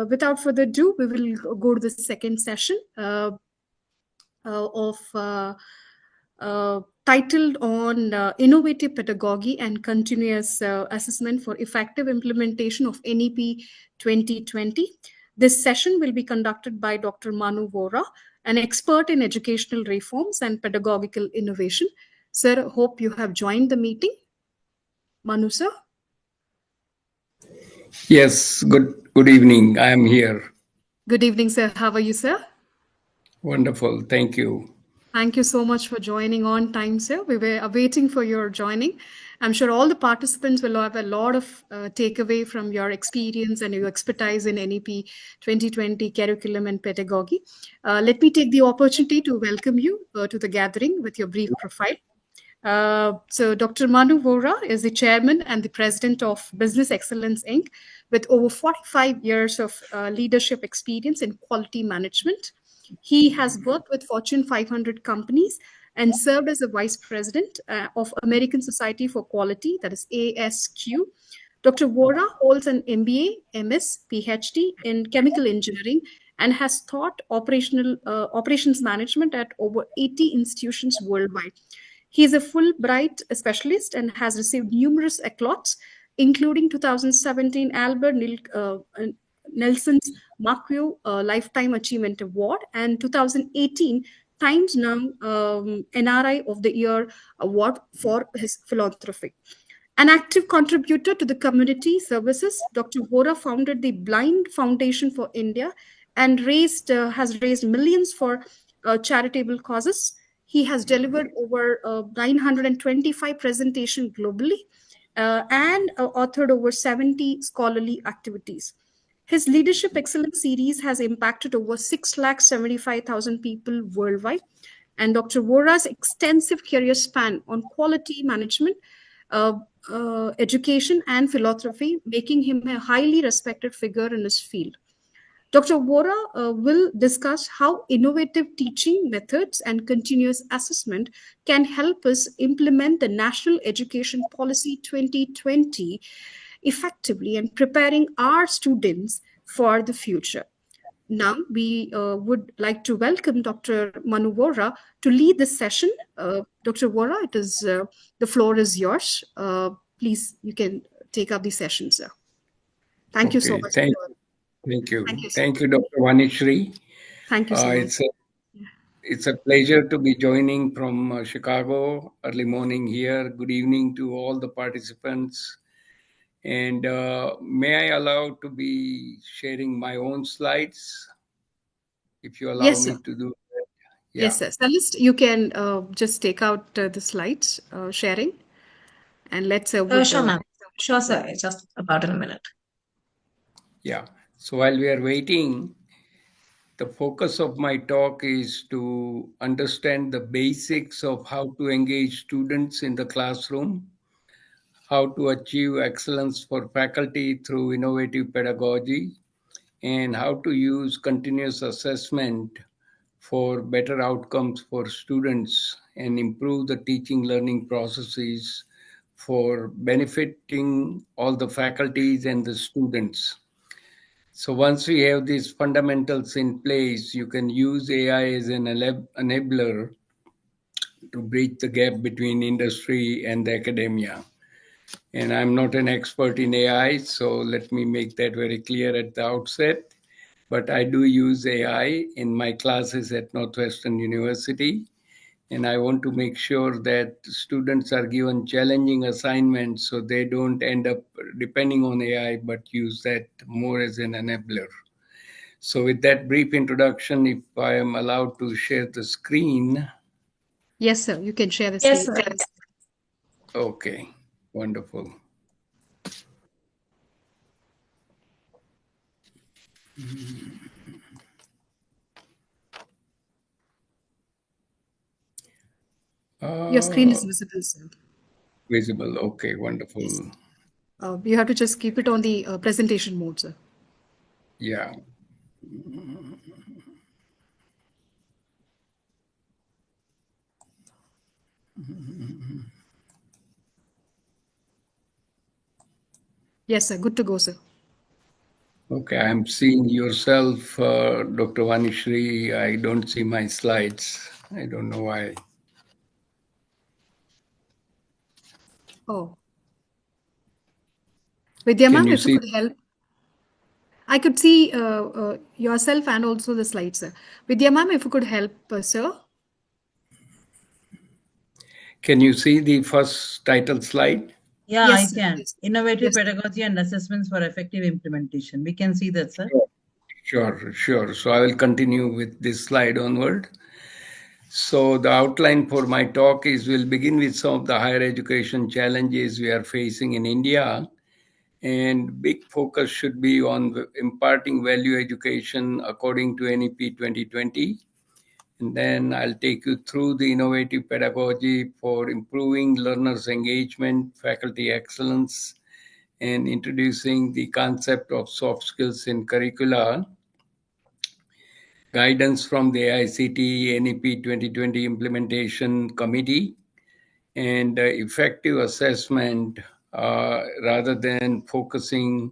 Without further ado, we will go to the second session titled on Innovative Pedagogy and Continuous Assessment for Effective Implementation of NEP 2020. This session will be conducted by Dr. Manu Vora, an expert in educational reforms and pedagogical innovation. Sir, hope you have joined the meeting. Manu, sir? Yes, good evening. I am here. Good evening, sir. How are you, sir? Wonderful. Thank you. Thank you so much for joining on time, sir. We were waiting for your joining. I'm sure all the participants will have a lot of takeaway from your experience and your expertise in NEP 2020 curriculum and pedagogy. Let me take the opportunity to welcome you to the gathering with your brief profile. So Dr. Manu Vora is the chairman and the president of Business Excellence, Inc., with over 45 years of leadership experience in quality management. He has worked with Fortune 500 companies and served as a vice president of American Society for Quality, that is ASQ. Dr. Vora holds an MBA, MS, PhD in chemical engineering and has taught operations management at over 80 institutions worldwide. He is a Fulbright specialist and has received numerous accolades, including 2017 Albert Nelson's Marquis Lifetime Achievement Award and 2018 Times Now NRI of the Year Award for his philanthropy. An active contributor to the community services, Dr. Vora founded the Blind Foundation for India and has raised millions for charitable causes. He has delivered over 925 presentations globally and authored over 70 scholarly activities. His Leadership Excellence series has impacted over 675,000 people worldwide. And Dr. Vora's extensive career span on quality management, education, and philanthropy, making him a highly respected figure in his field. Dr. Vora will discuss how innovative teaching methods and continuous assessment can help us implement the National Education Policy 2020 effectively and preparing our students for the future. Now, we would like to welcome Dr. Manu Vora to lead this session. Dr. Vora, the floor is yours. Please, you can take up the session, sir. Thank you so much. Thank you. Thank you, Dr. Vanishri. Thank you so much. It's a pleasure to be joining from Chicago, early morning here. Good evening to all the participants. And may I allow to be sharing my own slides, if you allow me to do that? Yeah. Yes, sir. Celeste, you can just take out the slides, sharing, and let's... Sure, ma'am. Sure, sir. Just about in a minute. Yeah. So while we are waiting, the focus of my talk is to understand the basics of how to engage students in the classroom, how to achieve excellence for faculty through innovative pedagogy, and how to use continuous assessment for better outcomes for students and improve the teaching learning processes for benefiting all the faculties and the students. So once we have these fundamentals in place, you can use AI as an enabler to bridge the gap between industry and the academia. And I'm not an expert in AI, so let me make that very clear at the outset. But I do use AI in my classes at Northwestern University. And I want to make sure that students are given challenging assignments so they don't end up depending on AI, but use that more as an enabler. So with that brief introduction, if I am allowed to share the screen. Yes, sir. You can share the screen. Yes, sir. Okay, wonderful. Your screen is visible, sir. Visible. Okay, wonderful. Yes. You have to just keep it on the presentation mode, sir. Yeah. Yes, sir. Good to go, sir. Okay, I'm seeing yourself, Dr. Vanishri. I don't see my slides. I don't know why. Oh, Vidya Can ma'am, you if you see? could help. I could see yourself and also the slides, sir. Vidya ma'am, if you could help, sir. Can you see the first title slide? Yeah, I Yes, sir. can. Yes. Innovative Yes, sir. pedagogy and assessments for effective implementation. We can see that, sir. Sure, sure. So I will continue with this slide onward. So the outline for my talk is we'll begin with some of the higher education challenges we are facing in India. And big focus should be on imparting value education according to NEP 2020. And then I'll take you through the innovative pedagogy for improving learners' engagement, faculty excellence, and introducing the concept of soft skills in curricula, guidance from the AICTE NEP 2020 Implementation Committee, and effective assessment rather than focusing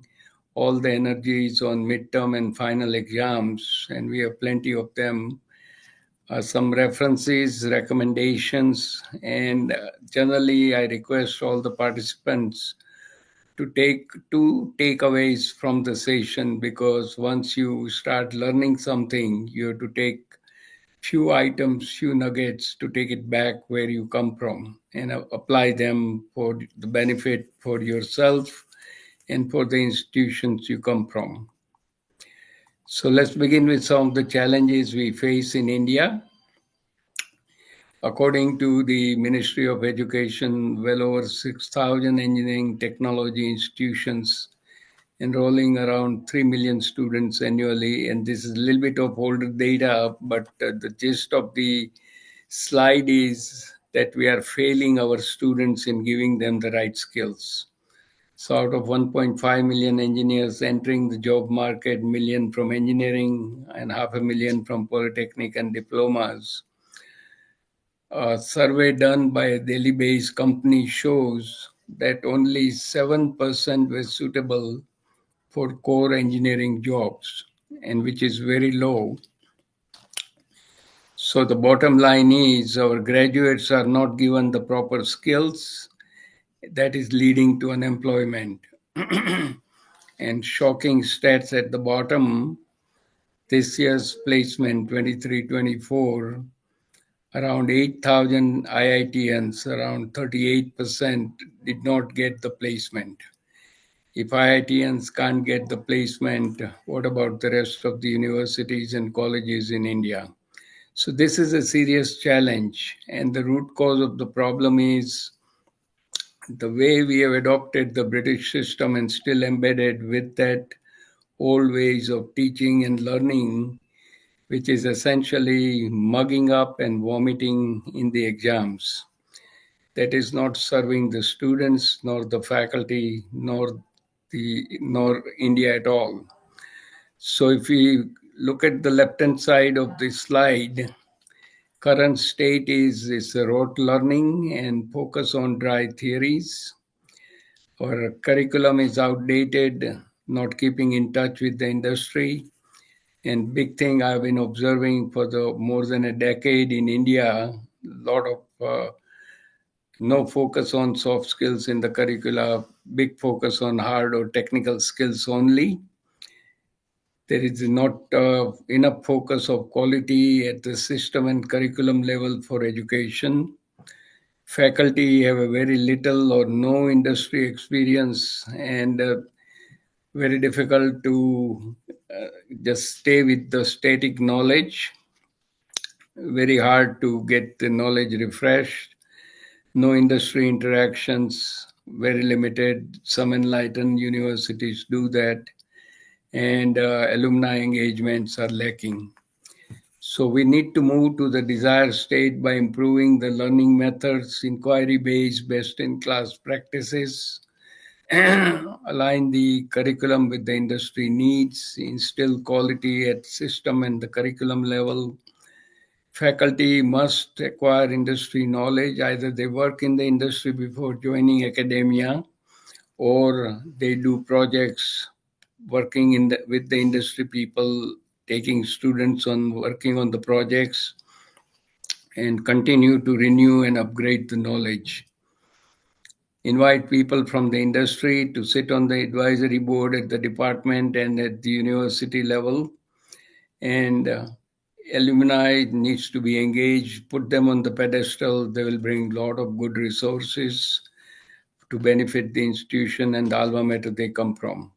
all the energies on midterm and final exams, and we have plenty of them. Some references, recommendations, and generally, I request all the participants to take two takeaways from the session, because once you start learning something, you have to take few items, few nuggets to take it back where you come from and apply them for the benefit for yourself and for the institutions you come from. So let's begin with some of the challenges we face in India. According to the Ministry of Education, well over 6,000 engineering technology institutions enrolling around 3 million students annually. And this is a little bit of older data, but the gist of the slide is that we are failing our students in giving them the right skills. So out of 1.5 million engineers entering the job market, million from engineering and 500,000 from polytechnic and diplomas, a survey done by a Delhi-based company shows that only 7% were suitable for core engineering jobs, and which is very low. So the bottom line is our graduates are not given the proper skills that is leading to unemployment. And shocking stats at the bottom, this year's placement 23-24, around 8,000 IITians, around 38% did not get the placement. If IITians can't get the placement, what about the rest of the universities and colleges in India? So this is a serious challenge, and the root cause of the problem is the way we have adopted the British system and still embedded with that old ways of teaching and learning, which is essentially mugging up and vomiting in the exams. That is not serving the students, nor the faculty, nor India at all. So if we look at the left-hand side of this slide, current state is rote learning and focus on dry theories. Our curriculum is outdated, not keeping in touch with the industry. And big thing I've been observing for the more than a decade in India, a lot of no focus on soft skills in the curricula, big focus on hard or technical skills only. There is not enough focus of quality at the system and curriculum level for education. Faculty have a very little or no industry experience, and very difficult to just stay with the static knowledge. Very hard to get the knowledge refreshed. No industry interactions, very limited. Some enlightened universities do that, and alumni engagements are lacking. So we need to move to the desired state by improving the learning methods, inquiry-based, best-in-class practices, align the curriculum with the industry needs, instill quality at system and the curriculum level. Faculty must acquire industry knowledge. Either they work in the industry before joining academia, or they do projects working with the industry people, taking students on working on the projects, and continue to renew and upgrade the knowledge. Invite people from the industry to sit on the advisory board at the department and at the university level. And alumni needs to be engaged, put them on the pedestal. They will bring a lot of good resources to benefit the institution and the alma mater they come from.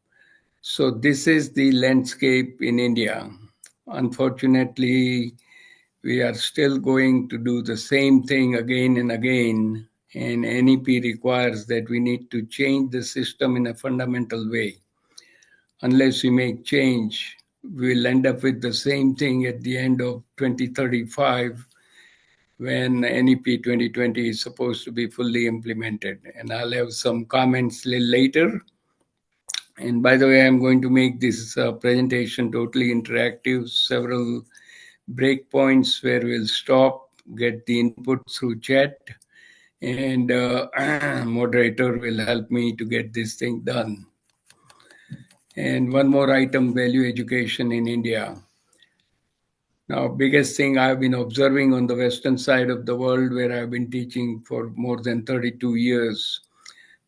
So this is the landscape in India. Unfortunately, we are still going to do the same thing again and again, and NEP requires that we need to change the system in a fundamental way. Unless we make change, we'll end up with the same thing at the end of 2035 when NEP 2020 is supposed to be fully implemented. And I'll have some comments later. And by the way, I'm going to make this presentation totally interactive, several breakpoints where we'll stop, get the input through chat, and moderator will help me to get this thing done. And one more item, value education in India. Now, biggest thing I've been observing on the western side of the world where I've been teaching for more than 32 years,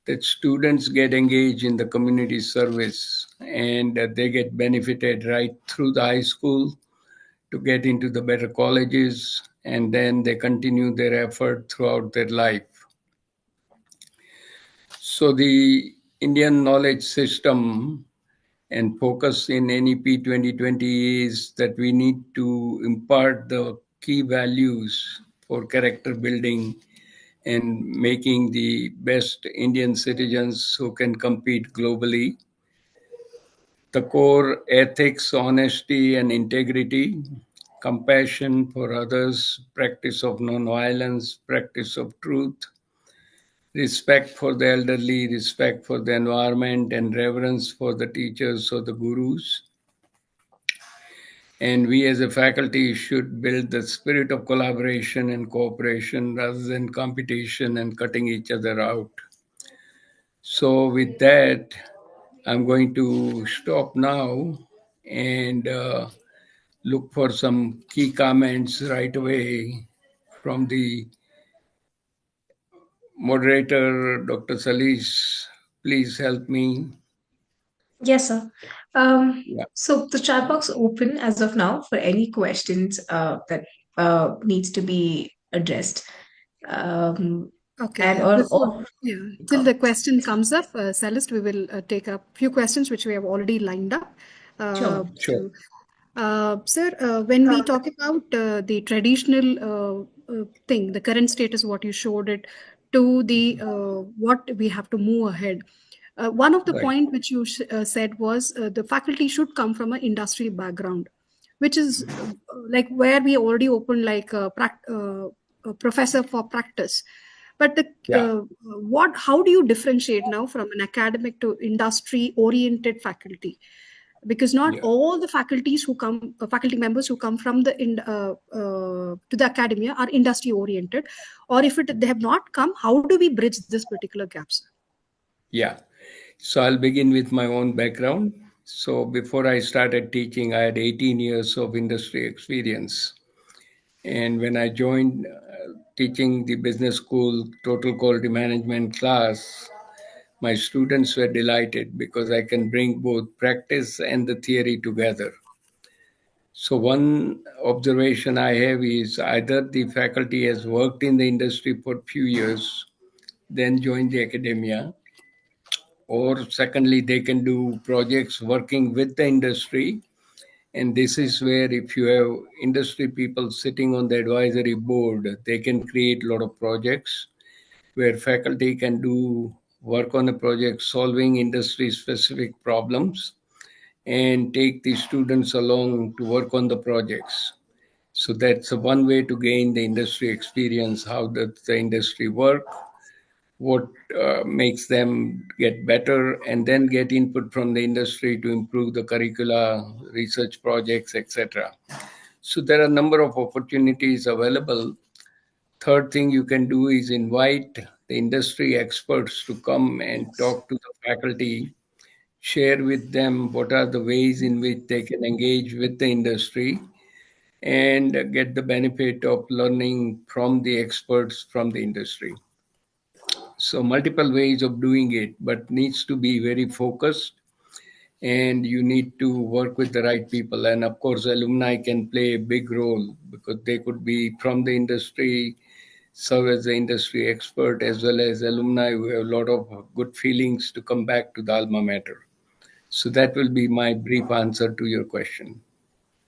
that students get engaged in the community service and they get benefited right through the high school to get into the better colleges, and then they continue their effort throughout their life. So the Indian knowledge system and focus in NEP 2020 is that we need to impart the key values for character building and making the best Indian citizens who can compete globally. The core ethics, honesty, and integrity, compassion for others, practice of non-violence, practice of truth, respect for the elderly, respect for the environment, and reverence for the teachers or the gurus. And we as a faculty should build the spirit of collaboration and cooperation rather than competition and cutting each other out. So, with that, I'm going to stop now and look for some key comments right away from the moderator, Dr. Salish. Please help me. Yes, sir. Yeah. So the chat box open as of now for any questions that needs to be addressed. Okay, And or till the question comes up, Celeste, we will take a few questions which we have already lined up. sure. Sure. Sir, when we talk about the traditional thing, the current status, what you showed it, to the what we have to move ahead. One of the Right. point which you said was the faculty should come from an industry background, which is like where we already opened like a professor for practice. But the Yeah. how do you differentiate now from an academic to industry oriented faculty? Because not Yeah. all the faculties who come faculty members who come from the to the academia are industry oriented, or if they have not come, how do we bridge this particular gaps? Yeah. So I'll begin with my own background. So before I started teaching, I had 18 years of industry experience. And when I joined teaching the business school total quality management class, my students were delighted because I can bring both practice and the theory together. So one observation I have is either the faculty has worked in the industry for a few years, then joined the academia, or secondly, they can do projects working with the industry. And this is where if you have industry people sitting on the advisory board, they can create a lot of projects where faculty can do work on a project solving industry specific problems and take the students along to work on the projects. So that's one way to gain the industry experience. How does the industry work? What makes them get better, and then get input from the industry to improve the curricula, research projects, etc. So there are a number of opportunities available. Third thing you can do is invite the industry experts to come and talk to the faculty, share with them what are the ways in which they can engage with the industry and get the benefit of learning from the experts from the industry. So multiple ways of doing it, but needs to be very focused, and you need to work with the right people. And of course, alumni can play a big role because they could be from the industry, serve as the industry expert, as well as alumni who have a lot of good feelings to come back to the alma mater. So that will be my brief answer to your question.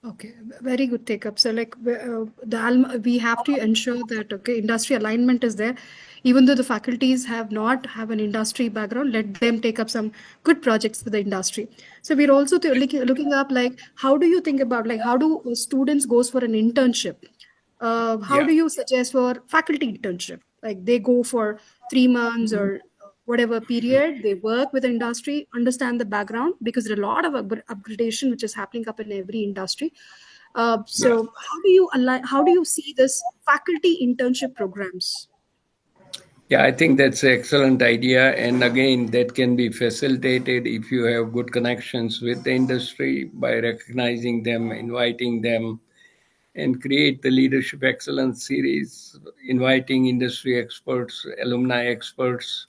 Okay, very good take up. So, like we have to ensure that industry alignment is there, even though the faculties have an industry background. Let them take up some good projects for the industry. So, we're also looking up like how do you think about like how do students goes for an internship? How Yeah, do you suggest for faculty internship? Like they go for 3 months or whatever period, they work with the industry, understand the background because there's a lot of upgradation which is happening up in every industry. yeah. So how do you align? How do you see this faculty internship programs? Yeah, I think that's an excellent idea. And again, that can be facilitated if you have good connections with the industry by recognizing them, inviting them, and create the Leadership Excellence series, inviting industry experts, alumni experts,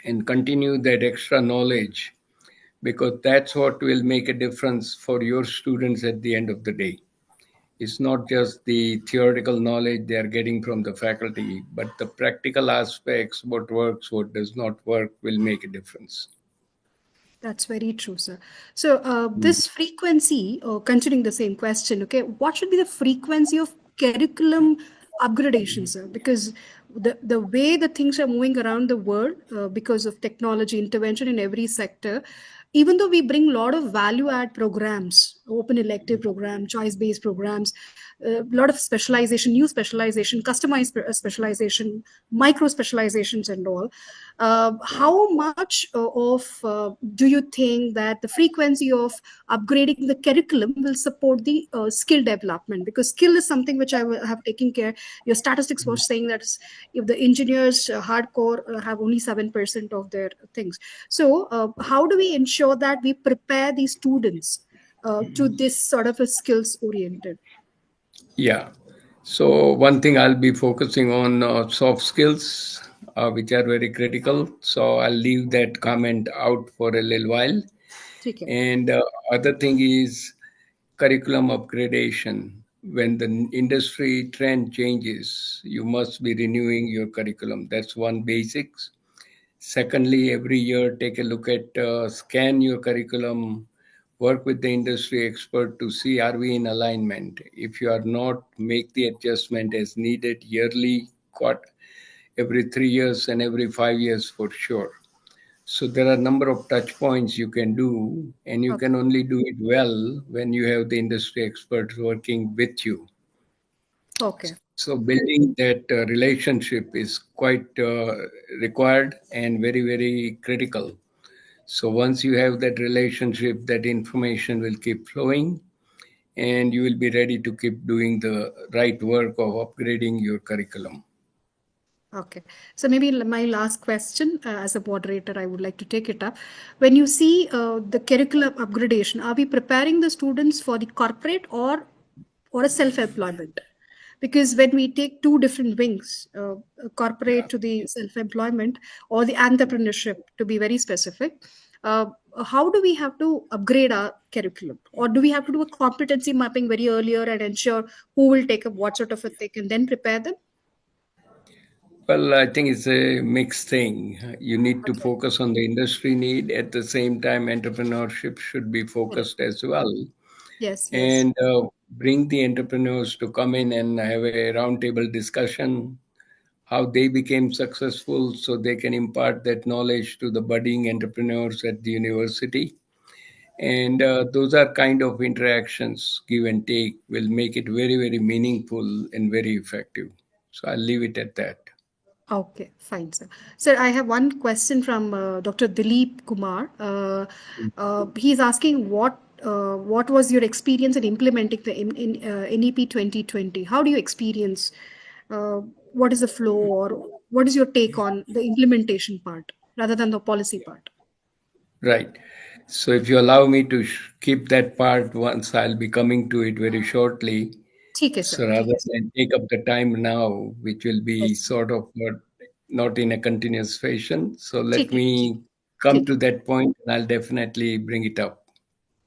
and continue that extra knowledge because that's what will make a difference for your students at the end of the day. It's not just the theoretical knowledge they are getting from the faculty, but the practical aspects, what works, what does not work, will make a difference. That's very true, sir. So, this frequency, considering the same question, okay, what should be the frequency of curriculum upgradation, sir? Because the way the things are moving around the world, because of technology intervention in every sector, even though we bring a lot of value add programs, open elective program, choice based programs, a lot of specialization, new specialization, customized specialization, micro specializations, and all. How much of do you think that the frequency of upgrading the curriculum will support the skill development? Because skill is something which have taken care. Your statistics was saying that if the engineers hardcore have only 7% of their things. So how do we ensure that we prepare these students to this sort of a skills oriented? Yeah. So, one thing I'll be focusing on soft skills, which are very critical. So, I'll leave that comment out for a little while. Okay. And other thing is curriculum upgradation. When the industry trend changes, you must be renewing your curriculum. That's one basics. Secondly, every year take a look at scan your curriculum, work with the industry expert to see are we in alignment. If you are not, make the adjustment as needed yearly, every 3 years and every 5 years for sure. So there are a number of touch points you can do, and you Okay. can only do it well when you have the industry experts working with you. Okay. So building that relationship is quite required and very, very critical. So once you have that relationship, that information will keep flowing, and you will be ready to keep doing the right work of upgrading your curriculum. Okay. So maybe my last question, as a moderator, I would like to take it up. When you see the curriculum upgradation, are we preparing the students for the corporate or a self-employment? Because when we take two different wings, Yeah. corporate to the self-employment or the entrepreneurship, to be very specific, uh, how do we have to upgrade our curriculum, or do we have to do a competency mapping very earlier and ensure who will take up what sort of a thing and then prepare them? Well, I think it's a mixed thing. You need to Okay. focus on the industry need. At the same time, entrepreneurship should be Correct. focused as well. Yes, yes. And bring the entrepreneurs to come in and have a roundtable discussion how they became successful so they can impart that knowledge to the budding entrepreneurs at the university. And those are kind of interactions, give and take, will make it very, very meaningful and very effective. So I'll leave it at that. Okay, fine, sir. Sir, I have one question from Dr. Dilip Kumar. He's asking what was your experience in implementing the NEP 2020? How do you experience? Uh, what is the flow, or what is your take on the implementation part rather than the policy part? Right. So if you allow me to keep that part once, I'll be coming to it very shortly. ठीक है So sir, ठीक rather है sir. than take up the time now, which will be Yes. sort of not in a continuous fashion. So let ठीक है, me come ठीक to है, that point and I'll definitely bring it up.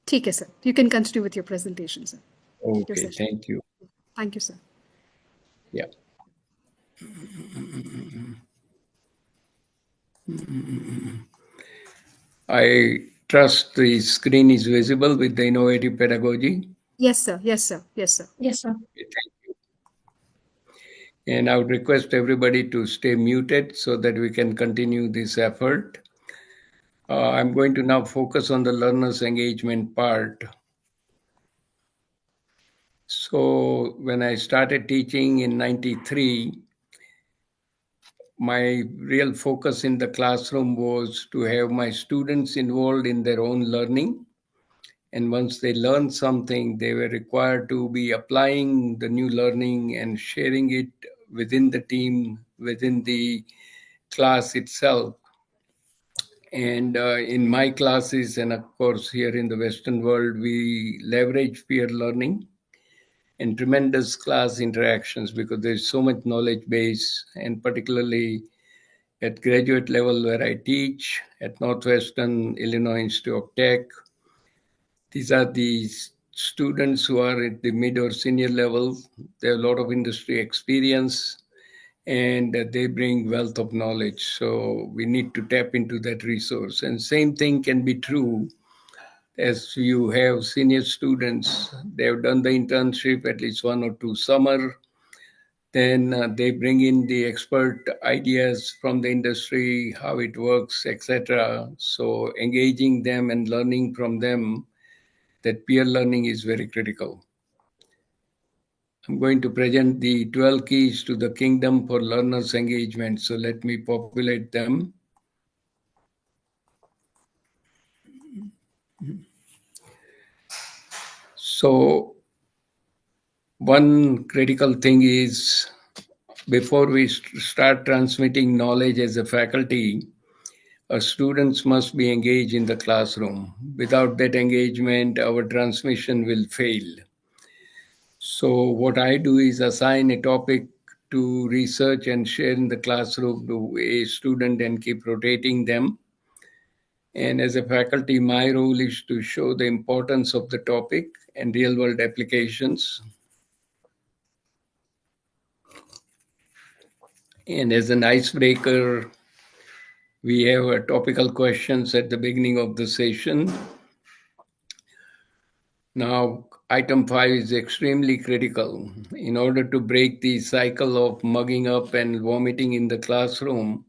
ठीक है sir. You can continue with your presentation, sir. Your Okay, session. thank you. Thank you, sir. Yeah. I trust the screen is visible with the innovative pedagogy. Yes, sir. Yes, sir. Yes, sir. Yes, sir. Okay, thank you. And I would request everybody to stay muted so that we can continue this effort. I'm going to now focus on the learners' engagement part. So when I started teaching in 93, my real focus in the classroom was to have my students involved in their own learning. And once they learned something, they were required to be applying the new learning and sharing it within the team, within the class itself. And in my classes, and of course, here in the Western world, we leverage peer learning and tremendous class interactions because there's so much knowledge base, and particularly at graduate level where I teach at Northwestern Illinois Institute of Tech. These are the students who are at the mid or senior level. They have a lot of industry experience and they bring wealth of knowledge. So we need to tap into that resource. And same thing can be true as you have senior students. They have done the internship at least 1 or 2 summer. Then they bring in the expert ideas from the industry, how it works, etc. So engaging them and learning from them, that peer learning is very critical. I'm going to present the 12 keys to the kingdom for learners' engagement. So let me populate them. So one critical thing is before we start transmitting knowledge as a faculty, students must be engaged in the classroom. Without that engagement, our transmission will fail. So what I do is assign a topic to research and share in the classroom to a student and keep rotating them. And as a faculty, my role is to show the importance of the topic and real world applications. And as an icebreaker, we have topical questions at the beginning of the session. Now, item 5 is extremely critical. In order to break the cycle of mugging up and vomiting in the classroom,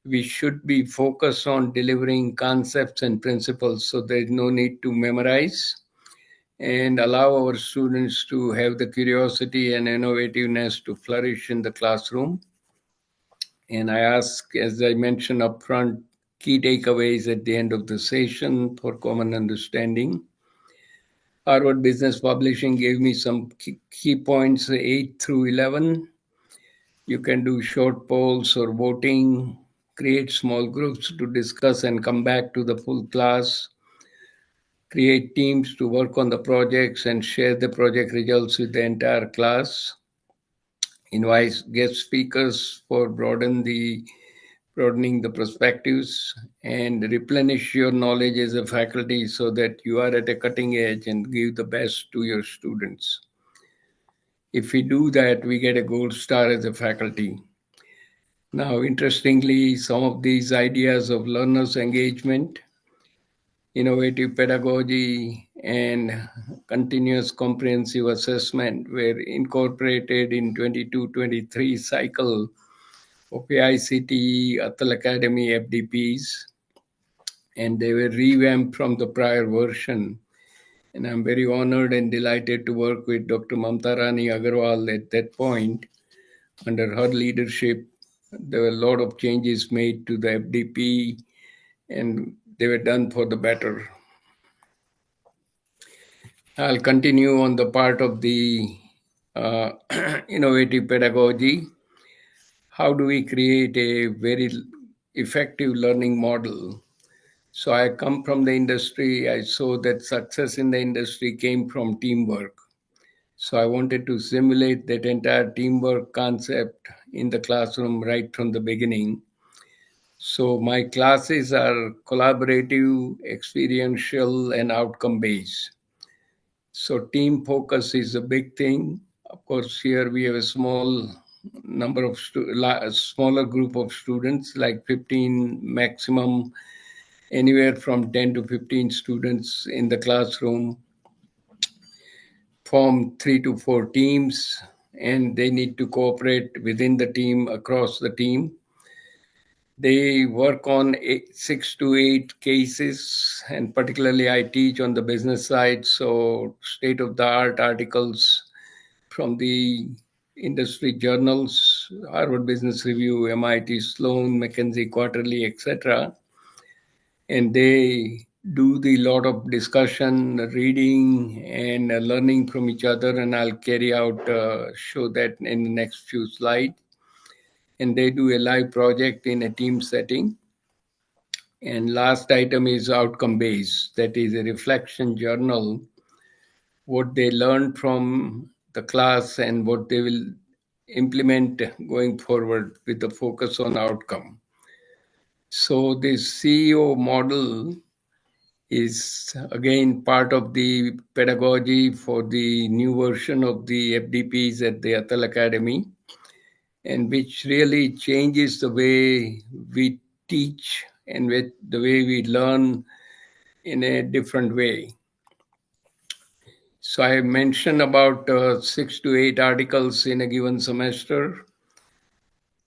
we should be focused on delivering concepts and principles so there's no need to memorize and allow our students to have the curiosity and innovativeness to flourish in the classroom. And I ask, as I mentioned up front, key takeaways at the end of the session for common understanding. Harvard Business Publishing gave me some key points 8 through 11. You can do short polls or voting, create small groups to discuss and come back to the full class, create teams to work on the projects and share the project results with the entire class, invite guest speakers for broadening the perspectives, and replenish your knowledge as a faculty so that you are at a cutting edge and give the best to your students. If we do that, we get a gold star as a faculty. Now, interestingly, some of these ideas of learners' engagement, innovative pedagogy, and continuous comprehensive assessment were incorporated in 22-23 cycle of AICTE, ATAL Academy, FDPs, and they were revamped from the prior version. And I'm very honored and delighted to work with Dr. Mamta Rani Agarwal at that point. Under her leadership, there were a lot of changes made to the FDP, and they were done for the better. I'll continue on the part of the uh, innovative pedagogy. How do we create a very effective learning model? So I come from the industry. I saw that success in the industry came from teamwork. So I wanted to simulate that entire teamwork concept in the classroom right from the beginning. So my classes are collaborative, experiential, and outcome based. So team focus is a big thing. Of course, here we have a smaller group of students, like 15 maximum, anywhere from 10 to 15 students in the classroom, form 3 to 4 teams, and they need to cooperate within the team, across the team. They work on 6 to 8 cases, and particularly I teach on the business side, so state of the art articles from the industry journals, Harvard Business Review, MIT Sloan, McKinsey Quarterly, etc. And they do the lot of discussion, reading, and learning from each other. And I'll show that in the next few slides. And they do a live project in a team setting. And last item is outcome based. That is a reflection journal, what they learned from the class and what they will implement going forward with the focus on outcome. So this CEO model is again part of the pedagogy for the new version of the FDPs at the ATAL Academy, and which really changes the way we teach and with the way we learn in a different way. So I mentioned about 6 to 8 articles in a given semester.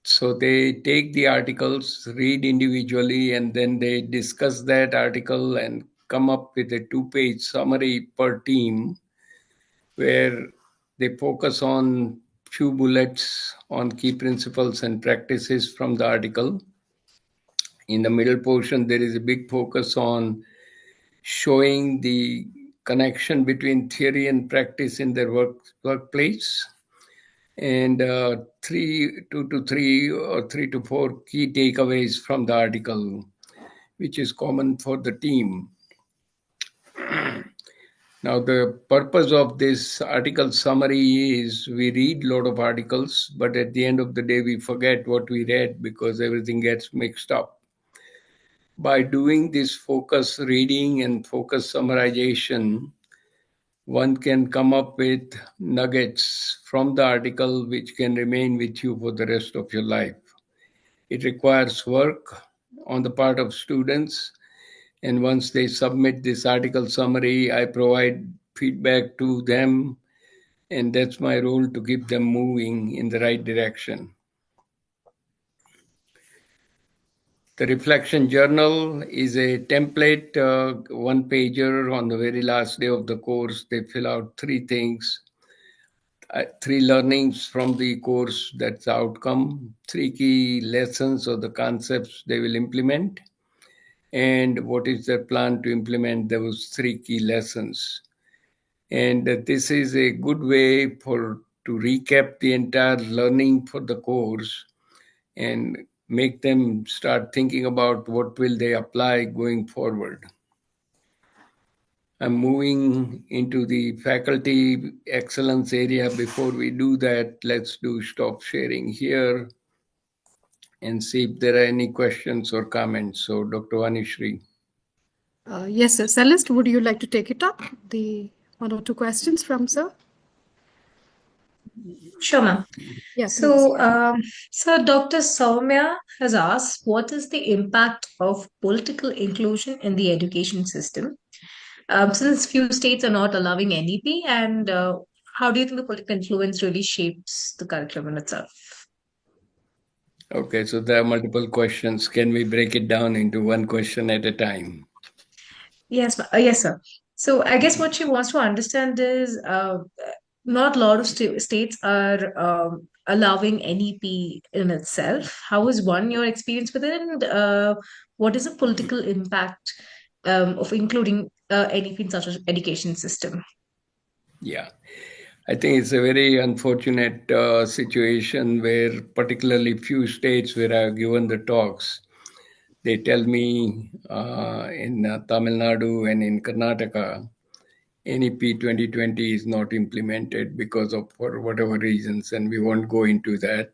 So they take the articles, read individually, and then they discuss that article and come up with a 2-page summary per team where they focus on few bullets on key principles and practices from the article. In the middle portion, there is a big focus on showing the connection between theory and practice in their workplace, and 3 to 4 key takeaways from the article, which is common for the team. Now, the purpose of this article summary is we read a lot of articles, but at the end of the day, we forget what we read because everything gets mixed up. By doing this focus reading and focus summarization, one can come up with nuggets from the article which can remain with you for the rest of your life. It requires work on the part of students, and once they submit this article summary, I provide feedback to them, and that's my role to keep them moving in the right direction. The reflection journal is a template, one-pager. On the very last day of the course, they fill out 3 things. 3 learnings from the course, that's the outcome, 3 key lessons or the concepts they will implement, and what is their plan to implement those 3 key lessons. And this is a good way to recap the entire learning for the course and make them start thinking about what will they apply going forward. I'm moving into the faculty excellence area. Before we do that, let's stop sharing here and see if there are any questions or comments. So, Dr. Vanishri. Yes, sir. Celeste, would you like to take it up? The 1 or 2 questions from sir? Sure, ma'am. Yeah, So, so Dr. Soumya has asked, what is the impact of political inclusion in the education system? Since few states are not allowing NEP, and how do you think the political influence really shapes the curriculum in itself? Okay, so there are multiple questions. Can we break it down into one question at a time? Yes, yes, sir. So I guess what she wants to understand is not a lot of states are allowing NEP in itself. How is one your experience with it, and what is the political impact of including NEP in such an education system? Yeah, I think it's a very unfortunate situation where particularly few states where I've given the talks, They tell me in Tamil Nadu and in Karnataka, NEP 2020 is not implemented because of for whatever reasons, and we won't go into that.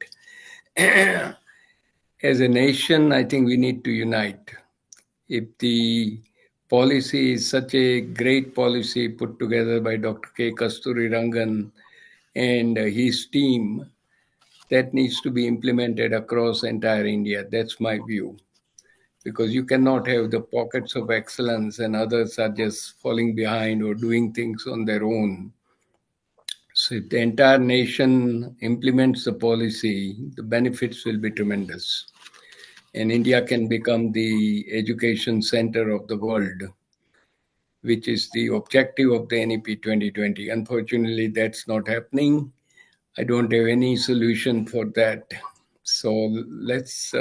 As a nation, I think we need to unite. If the policy is such a great policy put together by Dr. K. Kasturi Rangan and his team, that needs to be implemented across entire India. That's my view. Because you cannot have the pockets of excellence and others are just falling behind or doing things on their own. So if the entire nation implements the policy, the benefits will be tremendous. And India can become the education center of the world, which is the objective of the NEP 2020. Unfortunately, that's not happening. I don't have any solution for that. So let's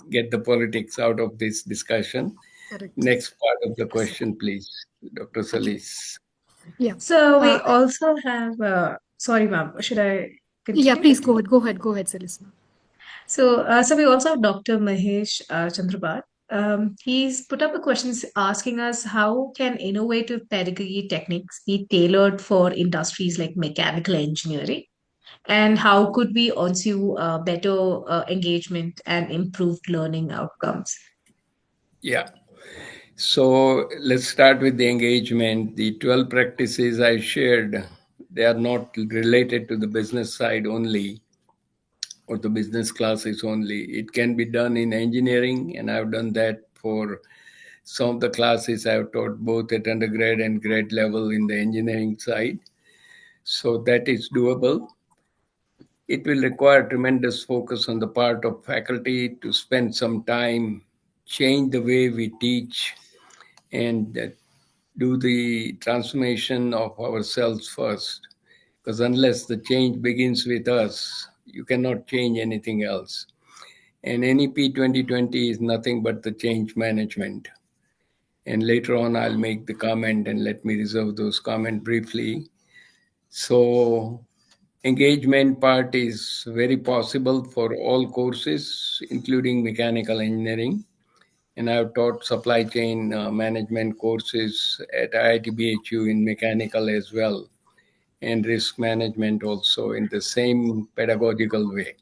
get the politics out of this discussion. Correct. Next part of the question, please, Dr. Salis. Yeah. So we also have, sorry, ma'am, should I Yeah, continue? please go ahead. Go ahead, Celeste. So we also have Dr. Mahesh Chandrabat. He's put up a question asking us how can innovative pedagogy techniques be tailored for industries like mechanical engineering, and how could we ensure better engagement and improved learning outcomes? Yeah. So let's start with the engagement. The 12 practices I shared, they are not related to the business side only or the business classes only. It can be done in engineering, and I've done that for some of the classes I've taught both at undergrad and grad level in the engineering side. So that is doable. It will require tremendous focus on the part of faculty to spend some time, change the way we teach, and do the transformation of ourselves first. Because unless the change begins with us, you cannot change anything else. And NEP 2020 is nothing but the change management. And later on, I'll make the comment and let me reserve those comments briefly. So, engagement part is very possible for all courses, including mechanical engineering. And I've taught supply chain management courses at IIT BHU in mechanical as well, and risk management also in the same pedagogical way.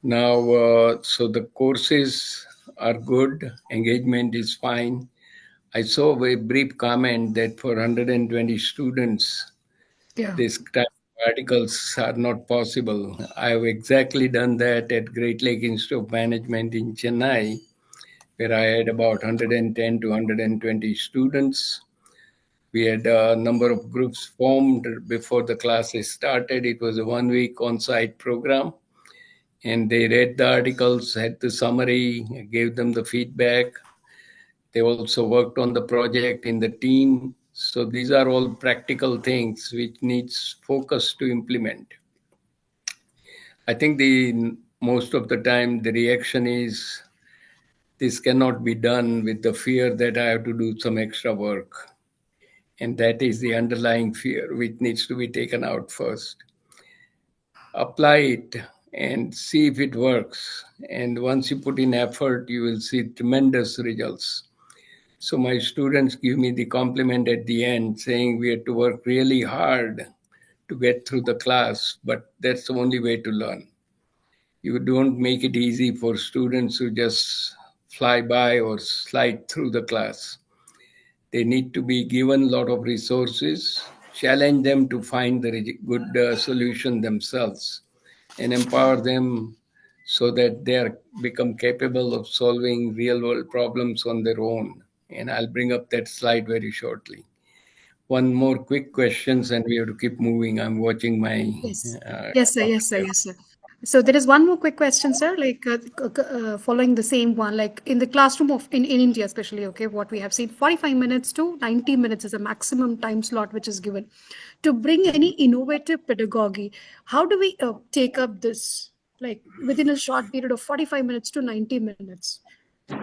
Now, so the courses are good, engagement is fine. I saw a brief comment that for 120 students, this type of articles are not possible. I have exactly done that at Great Lake Institute of Management in Chennai, where I had about 110 to 120 students. We had a number of groups formed before the classes started. It was a 1 week on-site program, and they read the articles, had the summary, gave them the feedback. They also worked on the project in the team. So these are all practical things which needs focus to implement. I think the most of the time the reaction is this cannot be done with the fear that I have to do some extra work. And that is the underlying fear which needs to be taken out first. Apply it and see if it works. And once you put in effort, you will see tremendous results. So my students give me the compliment at the end saying we had to work really hard to get through the class, but that's the only way to learn. You don't make it easy for students who just fly by or slide through the class. They need to be given a lot of resources, challenge them to find the good solution themselves, and empower them so that they become capable of solving real world problems on their own. And I'll bring up that slide very shortly. One more quick questions, and we have to keep moving. I'm watching my. Yes. Yes, sir. Yes, sir. Yes, sir. So there is one more quick question, sir. Like following the same one, like in the classroom of in India, especially, okay, what we have seen, 45 minutes to 90 minutes is a maximum time slot which is given to bring any innovative pedagogy. How do we take up this, like within a short period of 45 minutes to 90 minutes,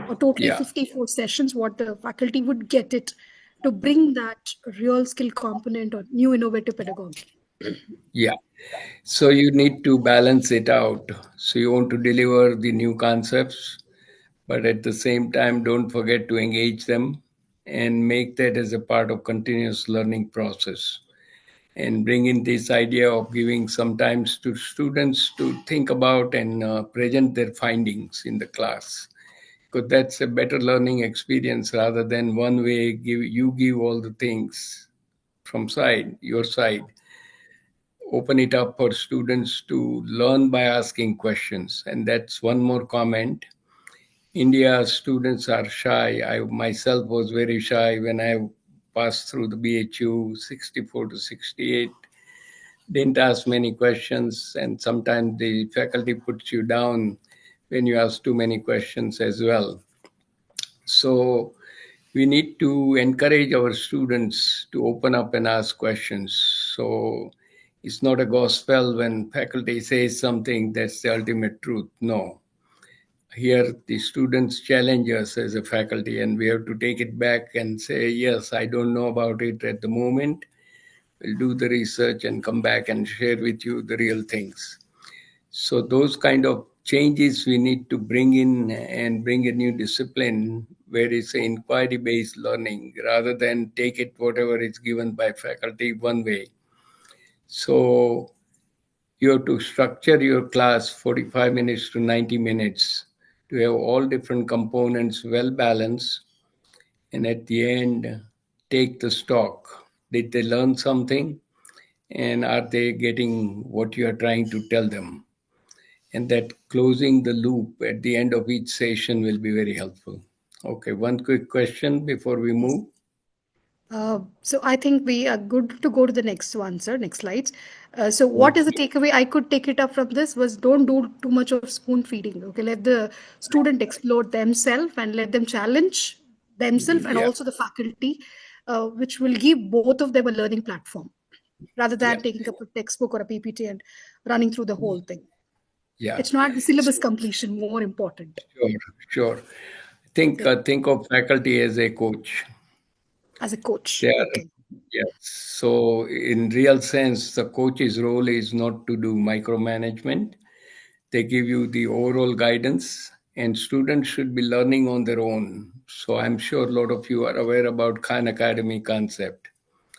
or totally Yeah, 54 sessions? What the faculty would get it to bring that real skill component or new innovative pedagogy? yeah. So you need to balance it out. So you want to deliver the new concepts, but at the same time, don't forget to engage them and make that as a part of continuous learning process. And bring in this idea of giving sometimes to students to think about and present their findings in the class, because that's a better learning experience rather than one way give all the things from your side. Open it up for students to learn by asking questions. And that's one more comment. India students are shy. I myself was very shy when I passed through the BHU 64 to 68. Didn't ask many questions, and sometimes the faculty puts you down when you ask too many questions as well. So we need to encourage our students to open up and ask questions. So it's not a gospel when faculty says something that's the ultimate truth. No. Here, the students challenge us as a faculty, and we have to take it back and say, yes, I don't know about it at the moment. We'll do the research and come back and share with you the real things. So those kind of changes we need to bring in and bring a new discipline where it's inquiry-based learning rather than take it whatever is given by faculty one way. So you have to structure your class 45 minutes to 90 minutes to have all different components well balanced, and at the end take the stock. Did they learn something, and are they getting what you are trying to tell them? And that closing the loop at the end of each session will be very helpful. Okay, one quick question before we Yes. move. So I think we are good to go to the next one, sir. Next slides. So what is the Okay. takeaway? I could take it up from this was don't do too much of spoon feeding. Okay, let the student explore themselves and let them challenge themselves and Yeah, also the faculty, which will give both of them a learning platform rather yeah, than taking up a textbook or a PPT and running through the whole thing. yeah. It's not the syllabus completion more important. Sure, sure. Think Yeah, think of faculty as a coach. as a coach. They are, Okay, yes. So in real sense, the coach's role is not to do micromanagement. They give you the overall guidance, and students should be learning on their own. So I'm sure a lot of you are aware about Khan Academy concept.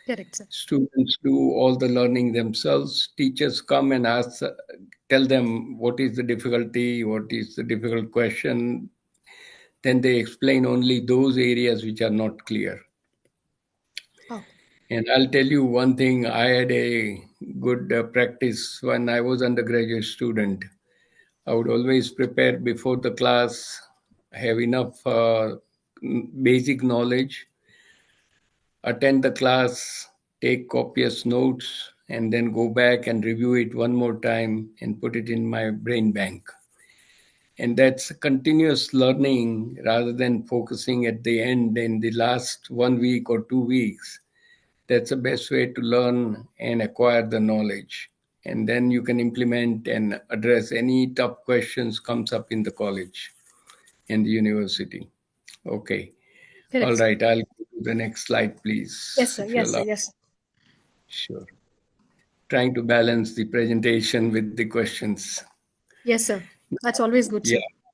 correct, sir. Students do all the learning themselves. Teachers come and ask, tell them what is the difficulty, what is the difficult question. Then they explain only those areas which are not clear. Okay. And I'll tell you one thing, I had a good practice when I was undergraduate student. I would always prepare before the class, have enough basic knowledge, attend the class, take copious notes, and then go back and review it one more time and put it in my brain bank. And that's continuous learning rather than focusing at the end in the last 1 week or 2 weeks. That's the best way to learn and acquire the knowledge. And then you can implement and address any tough questions comes up in the college and the university. Okay. Correct, All sir. right. I'll go to the next slide, Yes, please, sir. if you Yes, sir. allow. Yes, sir. Sure. Trying to balance the presentation with the questions. Yes, sir. That's always good, Yeah. sir.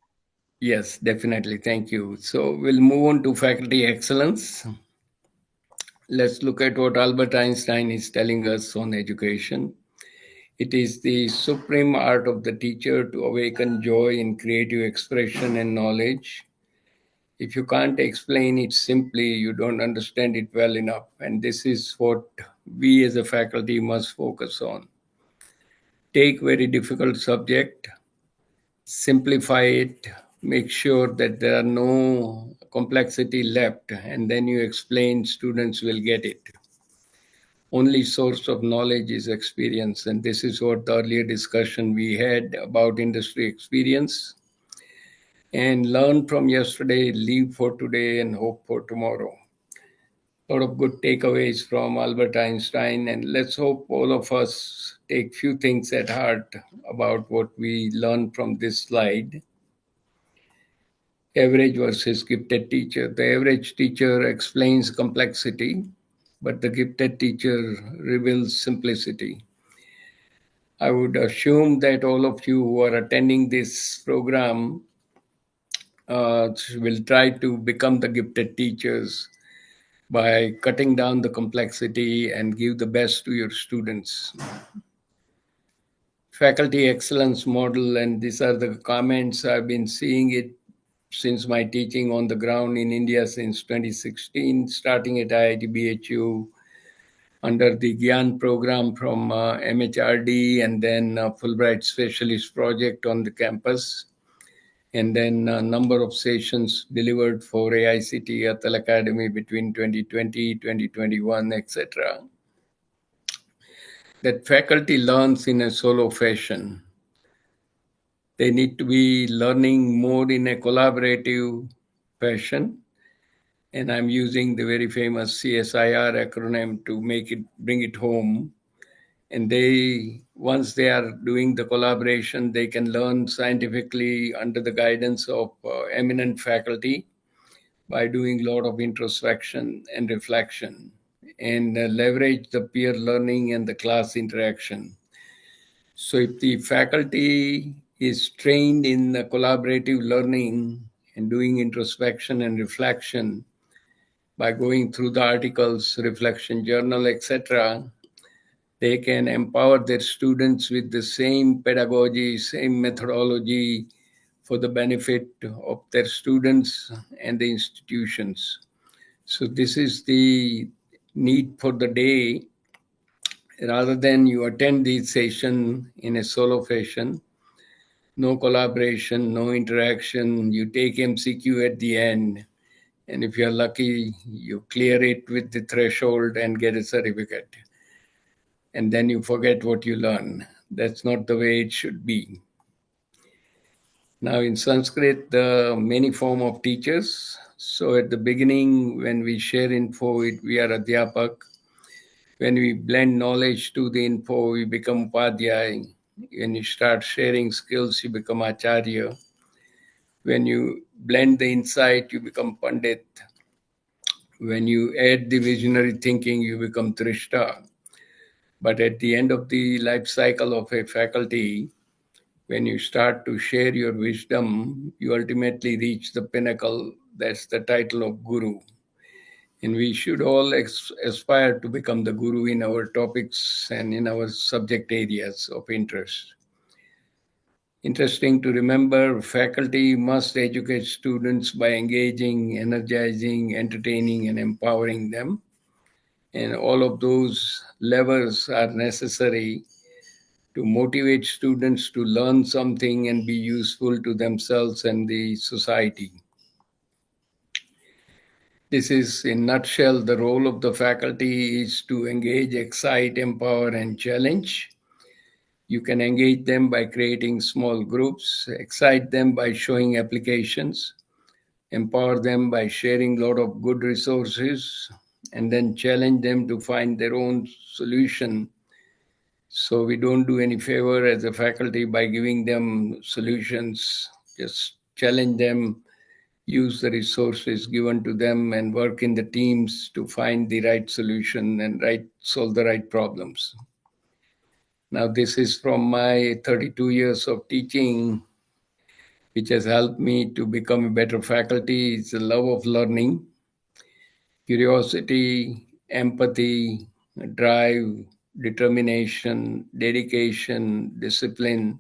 Yes, definitely. Thank you. So we'll move on to faculty excellence. Let's look at what Albert Einstein is telling us on education. It is the supreme art of the teacher to awaken joy in creative expression and knowledge. If you can't explain it simply, you don't understand it well enough. And this is what we as a faculty must focus on. Take very difficult subject, simplify it, make sure that there are no complexity left, and then you explain, students will get it. Only source of knowledge is experience, and this is what the earlier discussion we had about industry experience. And learn from yesterday, leave for today, and hope for tomorrow. A lot of good takeaways from Albert Einstein, and let's hope all of us take few things at heart about what we learned from this slide. Average versus gifted teacher. The average teacher explains complexity, but the gifted teacher reveals simplicity. I would assume that all of you who are attending this program will try to become the gifted teachers by cutting down the complexity and give the best to your students. Faculty excellence model, and these are the comments I've been seeing it since my teaching on the ground in India since 2016, starting at IIT under the Gyan program from MHRD, and then Fulbright Specialist Project on the campus, and then a number of sessions delivered for AICTE ATAL Academy between 2020, 2021, etc. That faculty learns in a solo fashion. They need to be learning more in a collaborative fashion. And I'm using the very famous CSIR acronym to bring it home. And once they are doing the collaboration, they can learn scientifically under the guidance of eminent faculty by doing a lot of introspection and reflection, and leverage the peer learning and the class interaction. So if the faculty is trained in the collaborative learning and doing introspection and reflection by going through the articles, reflection journal, etc., they can empower their students with the same pedagogy, same methodology for the benefit of their students and the institutions. So this is the need for the day. Rather than you attend the session in a solo fashion, no collaboration, no interaction, you take MCQ at the end, and if you're lucky, you clear it with the threshold and get a certificate. And then you forget what you learn. That's not the way it should be. Now in Sanskrit, there are many forms of teachers. So at the beginning, when we share info, we are Adhyapak. When we blend knowledge to the info, we become Upadhyay. When you start sharing skills, you become Acharya. When you blend the insight, you become Pandit. When you add the visionary thinking, you become Trishta. But at the end of the life cycle of a faculty, when you start to share your wisdom, you ultimately reach the pinnacle. That's the title of Guru. And we should all aspire to become the Guru in our topics and in our subject areas of interest. Interesting to remember, faculty must educate students by engaging, energizing, entertaining, and empowering them. And all of those levels are necessary to motivate students to learn something and be useful to themselves and the society. This is, in a nutshell, the role of the faculty is to engage, excite, empower, and challenge. You can engage them by creating small groups, excite them by showing applications, empower them by sharing a lot of good resources, and then challenge them to find their own solution. So we don't do any favor as a faculty by giving them solutions, just challenge them, use the resources given to them, and work in the teams to find the right solution and solve the right problems. Now, this is from my 32 years of teaching, which has helped me to become a better faculty. It's a love of learning, curiosity, empathy, drive, determination, dedication, discipline,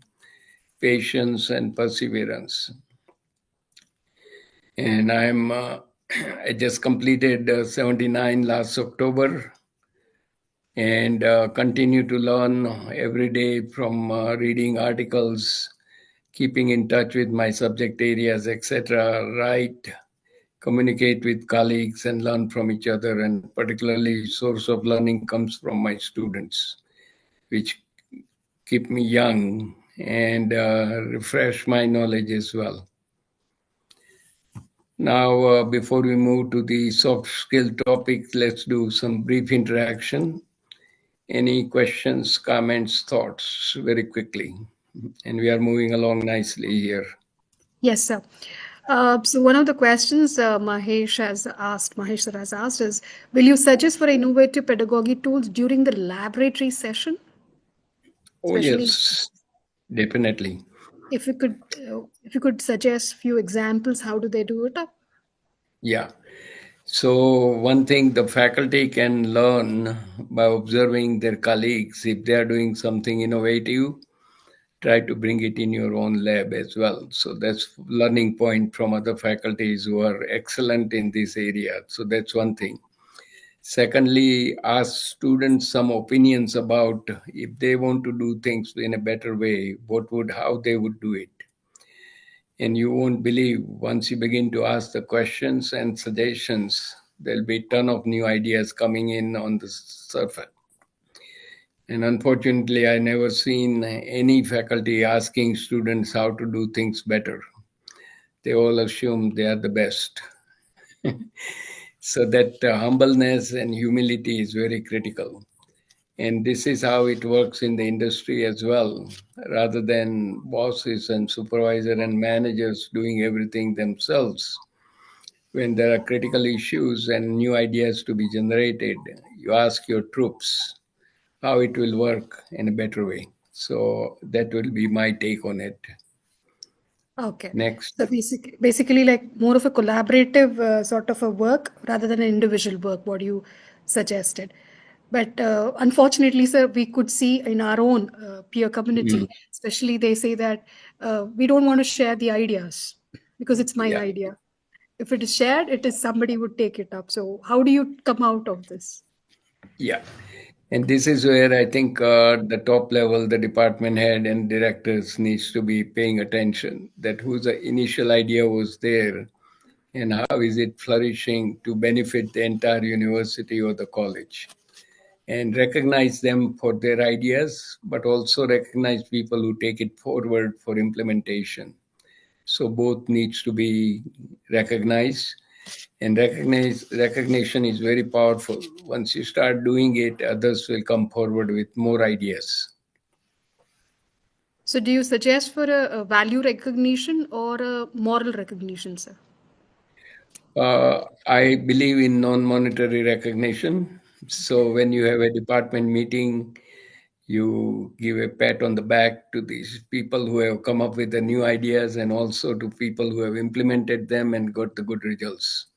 patience, and perseverance. And I just completed 79 last October, and continue to learn every day from reading articles, keeping in touch with my subject areas, etc., write, communicate with colleagues, and learn from each other. And particularly, source of learning comes from my students, which keep me young and refresh my knowledge as well. Now, before we move to the soft skill topic, let's do some brief interaction. Any questions, comments, thoughts, very quickly? And we are moving along nicely here. Yes, sir. So one of the questions Mahesh sir has asked is, will you suggest for innovative pedagogy tools during the laboratory session? Oh, Especially yes, definitely. if you could if you could suggest few examples, how do they do it? Yeah. So one thing the faculty can learn by observing their colleagues, if they are doing something innovative, try to bring it in your own lab as well. So that's learning point from other faculties who are excellent in this area. So that's one thing. Secondly, ask students some opinions about if they want to do things in a better way, how they would do it. And you won't believe once you begin to ask the questions and suggestions, there'll be a ton of new ideas coming in on the surface. And unfortunately, I never seen any faculty asking students how to do things better. They all assume they are the best. So that humbleness and humility is very critical. And this is how it works in the industry as well. Rather than bosses and supervisor and managers doing everything themselves, when there are critical issues and new ideas to be generated, you ask your troops how it will work in a better way. So that will be my take on it. Okay. Next. So basically like more of a collaborative sort of a work rather than an individual work, what you suggested. But unfortunately, sir, we could see in our own peer Mm, community, especially they say that we don't want to share the ideas because it's my yeah, idea. If it is shared, it is somebody would take it up. So how do you come out of this? yeah. And this is where I think the top level, the department head and directors needs to be paying attention that whose initial idea was there and how is it flourishing to benefit the entire university or the college. And recognize them for their ideas, but also recognize people who take it forward for implementation. So both needs to be recognized, and recognition is very powerful. Once you start doing it, others will come forward with more ideas. So do you suggest for a value recognition or a moral recognition, sir? I believe in non-monetary recognition. So when you have a department meeting, you give a pat on the back to these people who have come up with the new ideas and also to people who have implemented them and got the good results.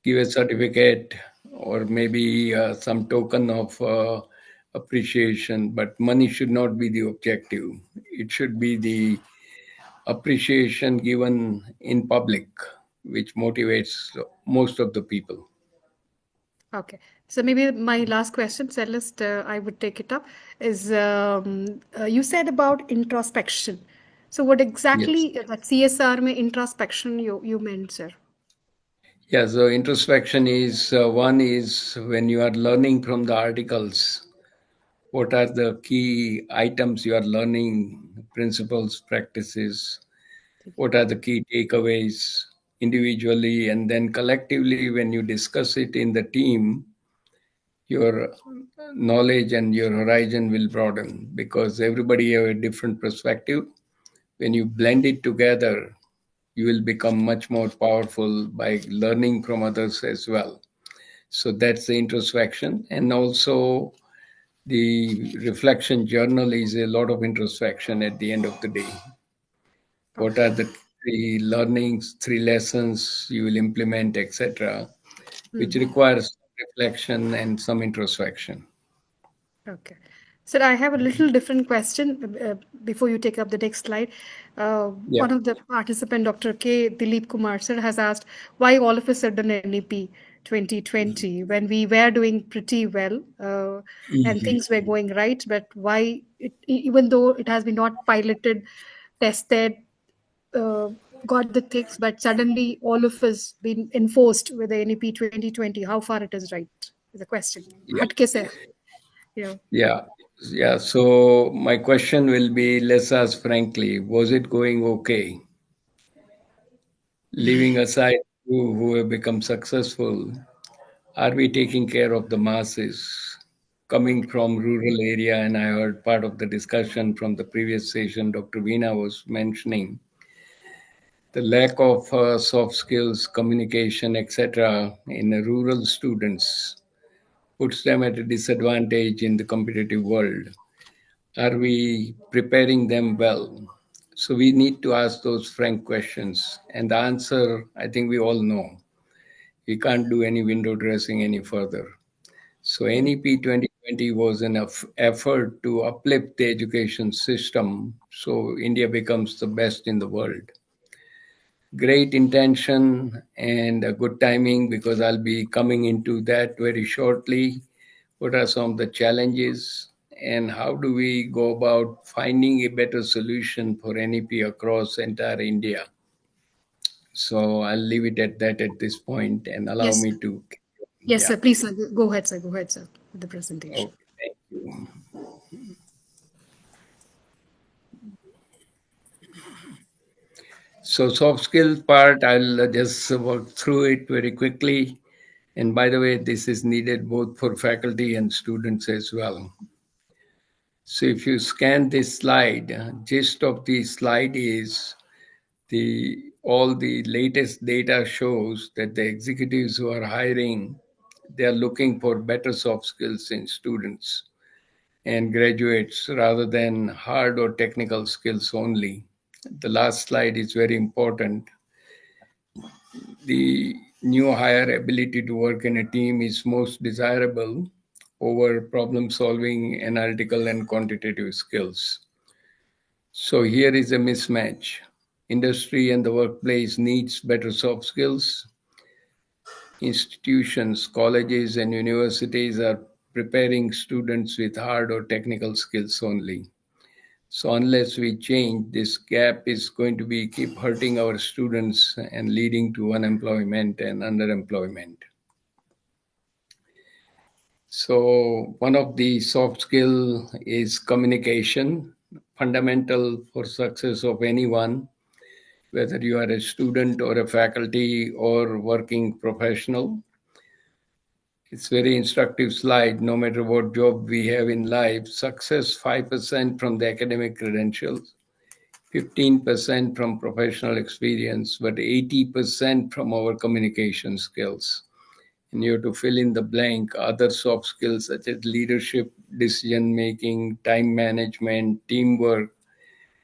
Give a certificate or maybe some token of appreciation, but money should not be the objective. It should be the appreciation given in public, which motivates most of the people. Okay. So maybe my last question, Celeste, I would take it up, is you said about introspection. So what Yes. exactly that CSR में introspection you meant, sir? Yeah, so introspection is one is when you are learning from the articles, what are the key items you are learning, principles, practices, what are the key takeaways individually, and then collectively when you discuss it in the team, your knowledge and your horizon will broaden because everybody have a different perspective. When you blend it together, you will become much more powerful by learning from others as well. So that's the introspection. And also the reflection journal is a lot of introspection at the end of the day. What Okay. are the three learnings, three lessons you will implement, etc., which Hmm. requires reflection and some introspection. Okay. So I have a little different question before you take up the next slide. Yeah. One of the participant, Dr. K. Dilip Kumar sir, has asked why all of a sudden NEP 2020 when we were doing pretty well and Mhm. things were going right, but why even though it has been not piloted, tested, uh, got the things, but suddenly all of us been enforced with the NEP 2020. How far it is right is a question. Yeah. Hatke se, yeah. Yeah. Yeah. So my question will be, let's ask frankly, was it going okay? Leaving aside who have become successful, are we taking care of the masses? Coming from rural area, and I heard part of the discussion from the previous session, Dr. Veena was mentioning the lack of soft skills, communication, etc. in the rural students puts them at a disadvantage in the competitive world. Are we preparing them well? So we need to ask those frank questions. And the answer, I think we all know. We can't do any window dressing any further. So NEP 2020 was an effort to uplift the education system so India becomes the best in the world. Great intention and a good timing, because I'll be coming into that very shortly. What are some of the challenges and how do we go about finding a better solution for NEP across entire India? So I'll leave it at that at this point and allow Yes, me sir. to. Yes, Yeah. sir. Please, sir. Go ahead, sir. Go ahead, sir, with the presentation. Okay. Thank you. So soft skills part, I'll just work through it very quickly. And by the way, this is needed both for faculty and students as well. So if you scan this slide, gist of the slide is all the latest data shows that the executives who are hiring, they are looking for better soft skills in students and graduates rather than hard or technical skills only. The last slide is very important. The new hire ability to work in a team is most desirable over problem solving, analytical, and quantitative skills. So here is a mismatch. Industry and the workplace needs better soft skills. Institutions, colleges, and universities are preparing students with hard or technical skills only. So unless we change, this gap is going to be keep hurting our students and leading to unemployment and underemployment. So one of the soft skill is communication, fundamental for success of anyone, whether you are a student or a faculty or working professional. It's very instructive slide. No matter what job we have in life, success 5% from the academic credentials, 15% from professional experience, but 80% from our communication skills. And you have to fill in the blank other soft skills such as leadership, decision making, time management, teamwork,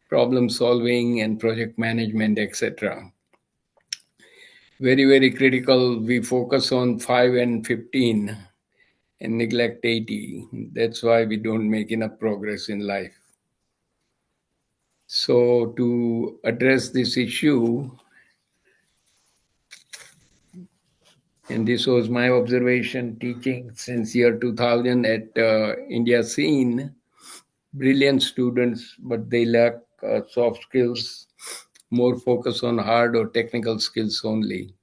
problem solving, and project management, etc. Very, very critical. We focus on 5 and 15 and neglect 80. That's why we don't make enough progress in life. So, to address this issue, and this was my observation teaching since year 2000 at India Scene, brilliant students, but they lack soft skills, more focus on hard or technical skills only.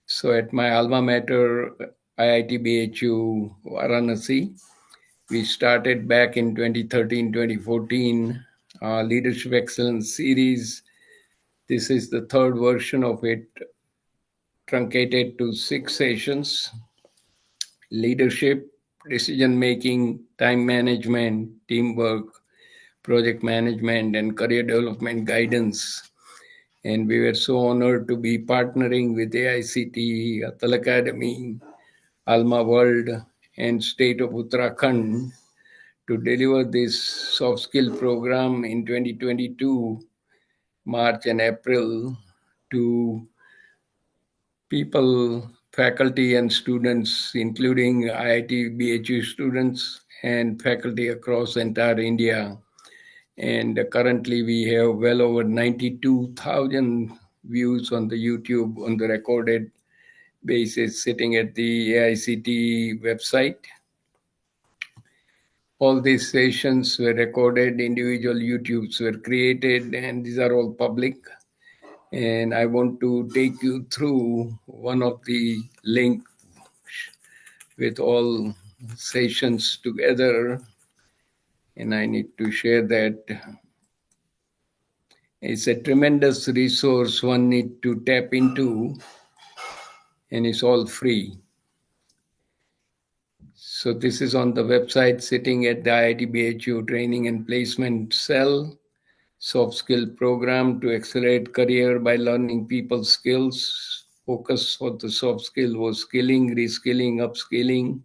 So at my alma mater, IIT BHU Varanasi, we started back in 2013, 2014, Leadership Excellence Series. This is the third version of it, truncated to 6 sessions: leadership, decision making, time management, teamwork, project management, and career development guidance. And we were so honored to be partnering with AICTE, ATAL Academy, Alma World, and State of Uttarakhand to deliver this soft skill program in 2022, March and April, to people, faculty, and students, including IIT BHU students and faculty across entire India. And currently, we have well over 92,000 views on the YouTube on the recorded basis sitting at the AICTE website. All these sessions were recorded, individual YouTubes were created, and these are all public. And I want to take you through one of the links with all sessions together. And I need to share that. It's a tremendous resource one need to tap into, and it's all free. So this is on the website sitting at the IIT BHU Training and Placement Cell. Soft skill program to accelerate career by learning people skills. Focus for the soft skill was skilling, reskilling, upskilling,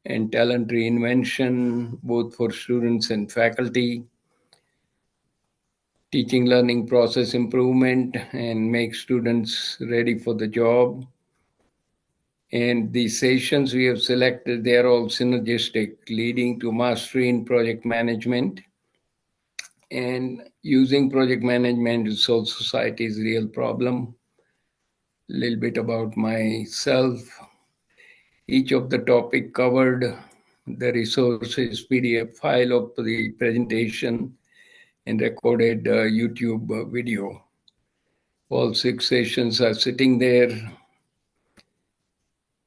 and talent reinvention, both for students and faculty. teaching learning process improvement and make students ready for the job. And the sessions we have selected, they are all synergistic, leading to mastery in project management and using project management to solve society's real problem. A little bit about myself. Each of the topic covered, the resources PDF file of the presentation, and recorded YouTube video. All 6 sessions are sitting there.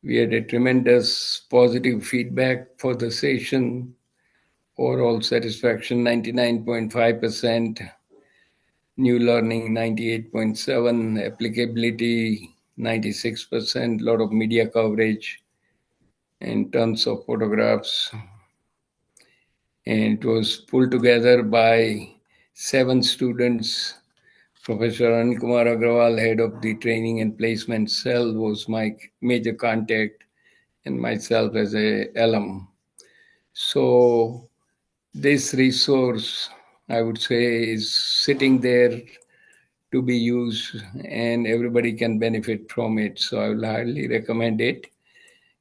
We had a tremendous positive feedback for the session. Overall satisfaction 99.5%, new learning 98.7%, applicability 96%, lot of media coverage and tons of photographs. And it was pulled together by 7 students. Professor Ankumar Agrawal, head of the training and placement cell, was my major contact, and myself as a alum. So this resource, I would say, is sitting there to be used, and everybody can benefit from it. So I will highly recommend it.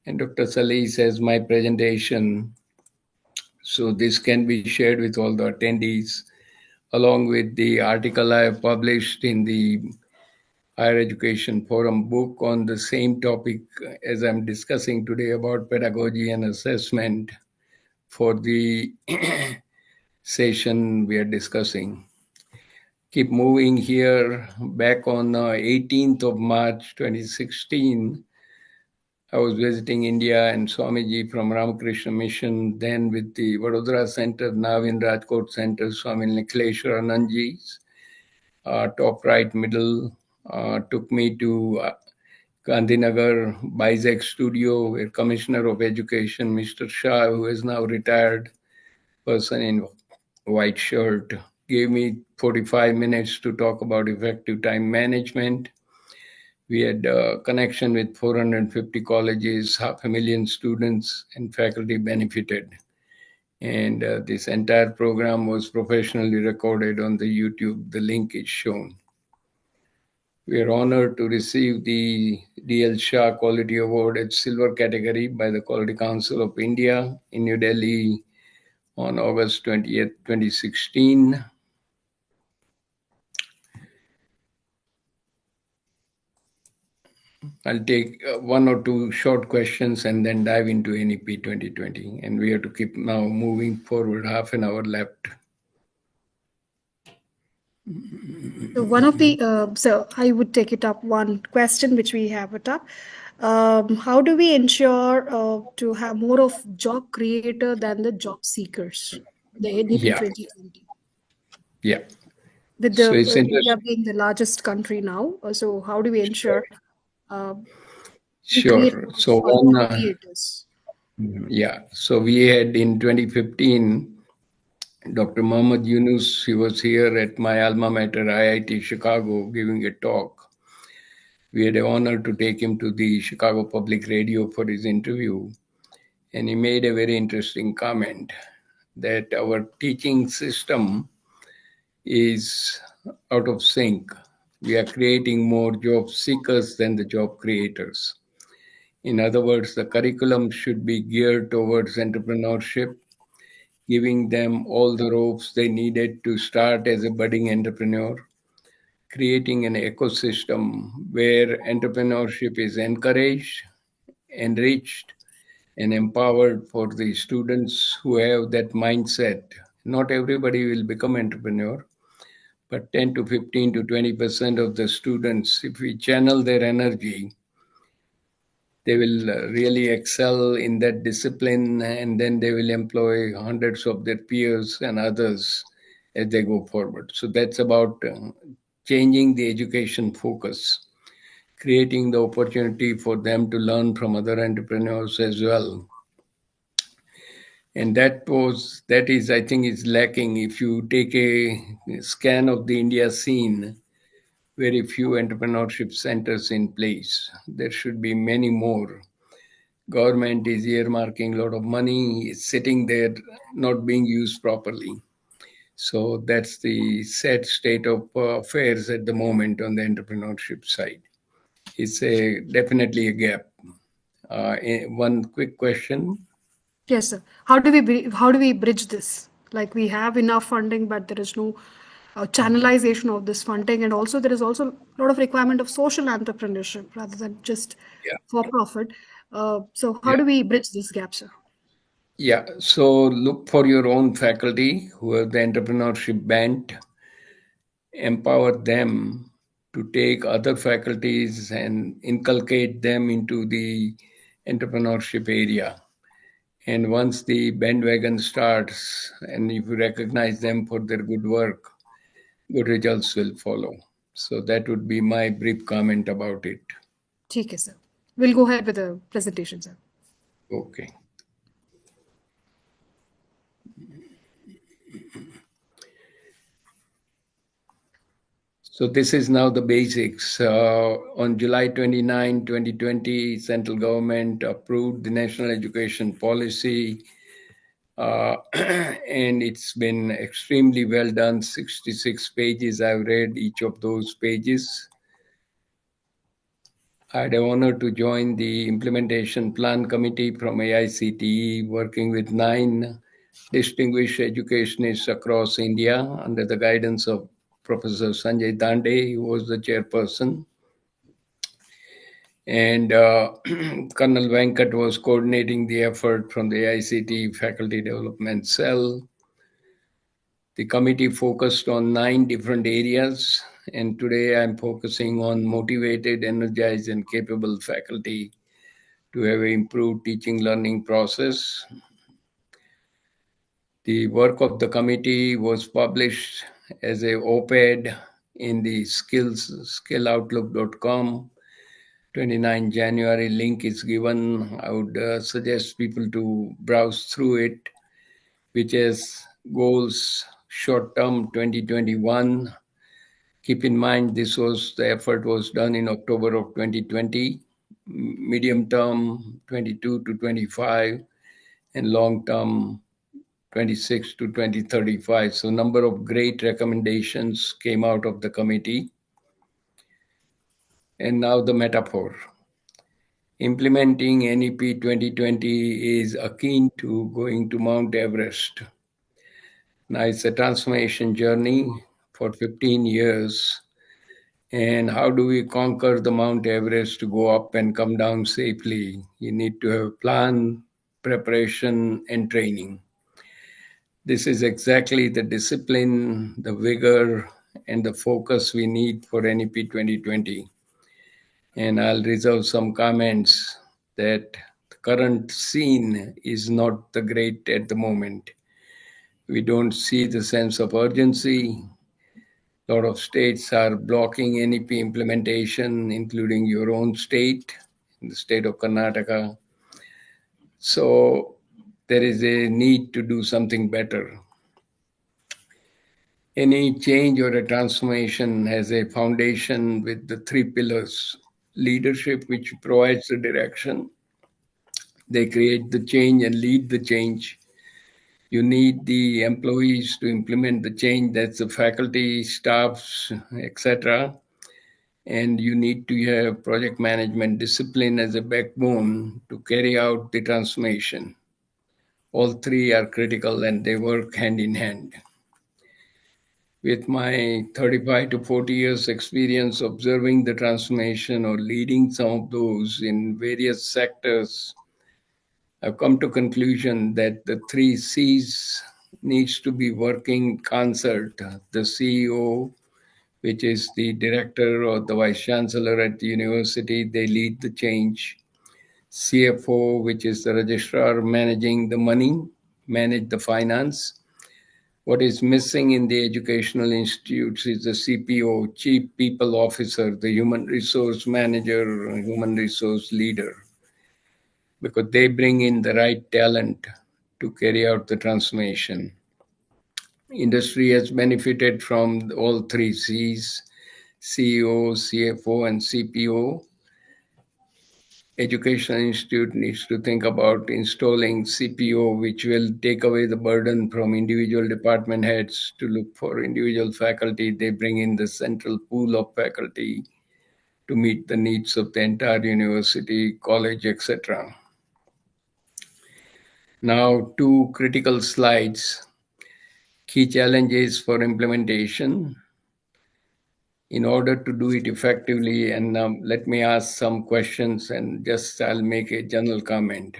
And Dr. Salih says my presentation, so this can be shared with all the attendees, along with the article I have published in the Higher Education Forum book on the same topic as I'm discussing today about pedagogy and assessment for the session we are discussing. Keep moving here. Back on 18th of March 2016, I was visiting India, and Swamiji from Ramakrishna Mission, then with the Vadodara Center, now in Rajkot Center, Swami Nikhileshwar Anandji's top right middle, took me to Gandhinagar Bisec Studio, where Commissioner of Education, Mr. Shah, who is now retired person in white shirt, gave me 45 minutes to talk about effective time management. We had a connection with 450 colleges, 500,000 students, and faculty benefited. And this entire program was professionally recorded on the YouTube. The link is shown. We are honored to receive the D.L. Shah Quality Award at Silver category by the Quality Council of India in New Delhi on August 20th, 2016. I'll take 1 or 2 short questions and then dive into NEP 2020. And we have to keep now moving forward, half an hour left. So one of the so I would take it up one question which we have it up. How do we ensure to have more of job creator than the job seekers? The NEP Yeah, 2020. yeah. With So the it's India interesting. being the largest country now, so how do we ensure uh, we create Sure. more So job one, creators? yeah. So we had in 2015, Dr. Muhammad Yunus, he was here at my alma mater, IIT Chicago, giving a talk. We had the honor to take him to the Chicago Public Radio for his interview. And he made a very interesting comment that our teaching system is out of sync. We are creating more job seekers than the job creators. In other words, the curriculum should be geared towards entrepreneurship, giving them all the ropes they needed to start as a budding entrepreneur, creating an ecosystem where entrepreneurship is encouraged, enriched, and empowered for the students who have that mindset. Not everybody will become entrepreneur, but 10 to 15 to 20% of the students, if we channel their energy, they will really excel in that discipline, and then they will employ hundreds of their peers and others as they go forward. So that's about changing the education focus, creating the opportunity for them to learn from other entrepreneurs as well. And that is, I think, is lacking. If you take a scan of the India scene, very few entrepreneurship centers in place. There should be many more. Government is earmarking a lot of money, it's sitting there not being used properly. So that's the sad state of affairs at the moment on the entrepreneurship side. It's definitely a gap. One quick question. Yes, sir. How do we bridge this? Like we have enough funding, but there is no channelization of this funding, and also there is also a lot of requirement of social entrepreneurship rather than just Yeah, for profit. So how yeah, do we bridge this gap, sir? yeah. So look for your own faculty who have the entrepreneurship bent, empower them to take other faculties and inculcate them into the entrepreneurship area. And once the bandwagon starts, and if you recognize them for their good work, good results will follow. So that would be my brief comment about it. ठीक है, sir. We'll go ahead with the presentation, sir. Okay. So this is now the basics. On July 29, 2020, central government approved the national education policy, and it's been extremely well done. 66 pages. I've read each of those pages. I had the honor to join the implementation plan committee from AICTE, working with 9 distinguished educationists across India under the guidance of Professor Sanjay Dande, who was the chairperson. And Colonel Venkat was coordinating the effort from the AICTE Faculty Development Cell. The committee focused on 9 different areas, and today I'm focusing on motivated, energized, and capable faculty to have an improved teaching learning process. The work of the committee was published as a op-ed in the skilloutlook.com. 29 January link is given. I would suggest people to browse through it, which has goals short-term 2021. Keep in mind the effort was done in October of 2020, medium term 22 to 25, and long term 26 to 2035. So number of great recommendations came out of the committee. And now the metaphor. Implementing NEP 2020 is akin to going to Mount Everest. Now it's a transformation journey for 15 years. And how do we conquer the Mount Everest to go up and come down safely? You need to have plan, preparation, and training. This is exactly the discipline, the vigor, and the focus we need for NEP 2020. And I'll reserve some comments that the current scene is not the great at the moment. We don't see the sense of urgency. A lot of states are blocking NEP implementation, including your own state, the state of Karnataka. So there is a need to do something better. Any change or a transformation has a foundation with the 3 pillars. Leadership, which provides the direction. They create the change and lead the change. You need the employees to implement the change, that's the faculty, staffs, etc. And you need to have project management discipline as a backbone to carry out the transformation. All 3 are critical and they work hand in hand. With my 35 to 40 years experience observing the transformation or leading some of those in various sectors, I've come to conclusion that the 3 C's needs to be working concert. The CEO, which is the director or the vice chancellor at the university, they lead the change. CFO, which is the registrar managing the money, manage the finance. What is missing in the educational institutes is the CPO, Chief People Officer, the human resource manager, human resource leader, because they bring in the right talent to carry out the transformation. Industry has benefited from all 3 C's, CEO, CFO, and CPO. educational institute needs to think about installing CPO, which will take away the burden from individual department heads to look for individual faculty. They bring in the central pool of faculty to meet the needs of the entire university, college, etc. Now, two critical slides, key challenges for implementation. In order to do it effectively, and let me ask some questions and just I'll make a general comment.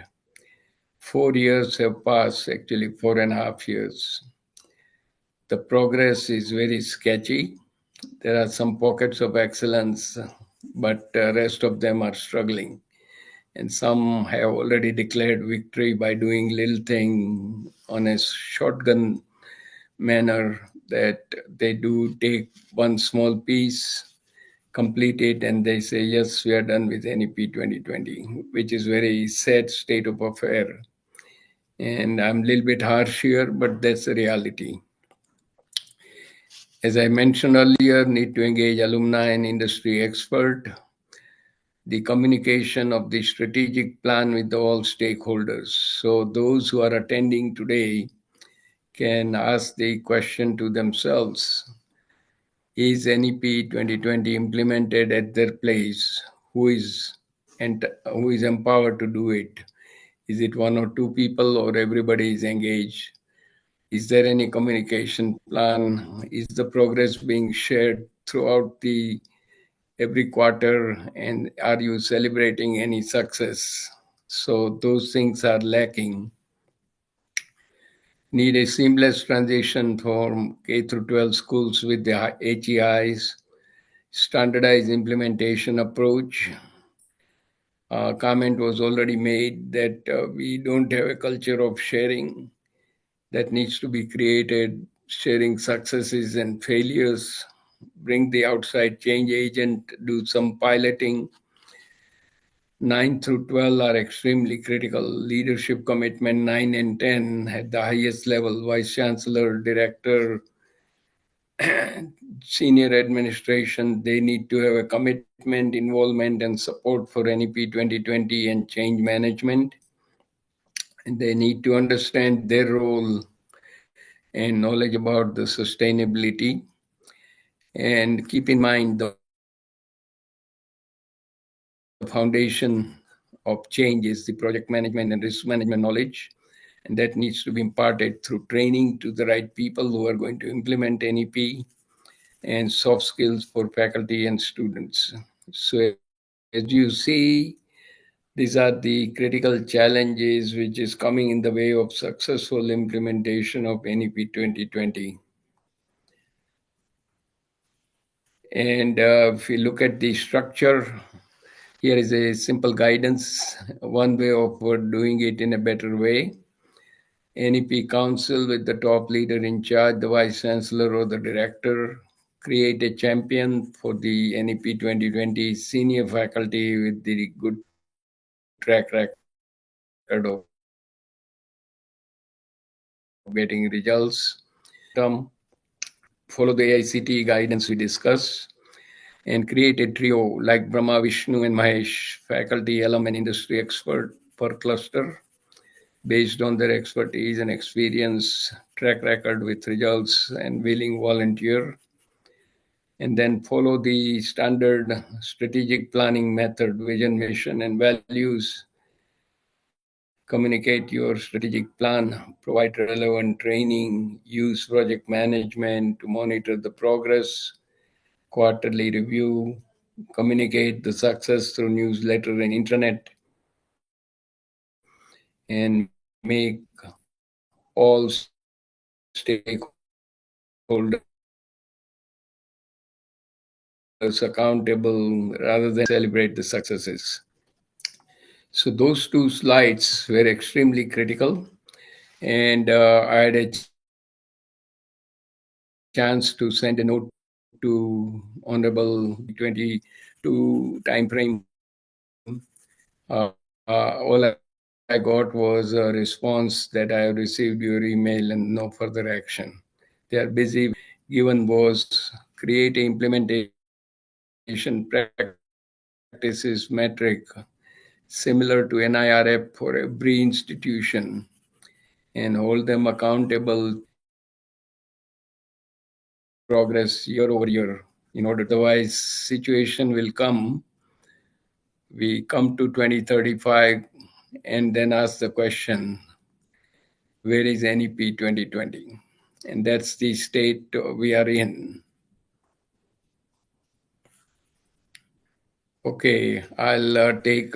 4 years have passed, actually 4.5 years. The progress is very sketchy. There are some pockets of excellence, but the rest of them are struggling. And some have already declared victory by doing little thing on a shotgun manner, that they do take one small piece, complete it, and they say, yes, we are done with NEP 2020, which is very sad state of affair. And I'm a little bit harsh here, but that's the reality. As I mentioned earlier, need to engage alumni and industry expert. The communication of the strategic plan with all stakeholders. So those who are attending today can ask the question to themselves, is NEP 2020 implemented at their place? Who is empowered to do it? Is it one or two people, or everybody is engaged? Is there any communication plan? Is the progress being shared throughout the every quarter? And are you celebrating any success? So those things are lacking. Need a seamless transition from K through 12 schools with the HEIs, standardized implementation approach. Comment was already made that we don't have a culture of sharing. That needs to be created, sharing successes and failures, bring the outside change agent, do some piloting. 9 through 12 are extremely critical. Leadership commitment 9 and 10 at the highest level, vice chancellor, director, senior administration, they need to have a commitment, involvement, and support for NEP 2020 and change management. And they need to understand their role and knowledge about the sustainability. And keep in mind, the foundation of change is the project management and risk management knowledge. And that needs to be imparted through training to the right people who are going to implement NEP, and soft skills for faculty and students. So as you see, these are the critical challenges which is coming in the way of successful implementation of NEP 2020. And if we look at the structure, here is a simple guidance, one way of doing it in a better way. NEP Council with the top leader in charge, the Vice Chancellor or the Director. Create a champion for the NEP 2020, senior faculty with the good track record of getting results. Follow the AICTE guidance we discussed, and create a trio like Brahma, Vishnu, and Mahesh, faculty, alum, and industry expert per cluster, based on their expertise and experience, track record with results, and willing volunteer. And then follow the standard strategic planning method, vision, mission, and values. Communicate your strategic plan, provide relevant training, use project management to monitor the progress, quarterly review, communicate the success through newsletter and intranet, and make all stakeholders accountable rather than celebrate the successes. So those two slides were extremely critical. And I had a chance to send a note to Honorable Honorable 2022 time frame. All I got was a response that I have received your email and no further action. They are busy. Given was create a implementation practices metric similar to NIRF for every institution, and hold them accountable to progress year over year. In order, otherwise, situation will come. We come to 2035 and then ask the question, where is NEP 2020? And that's the state we are in. Okay, I'll take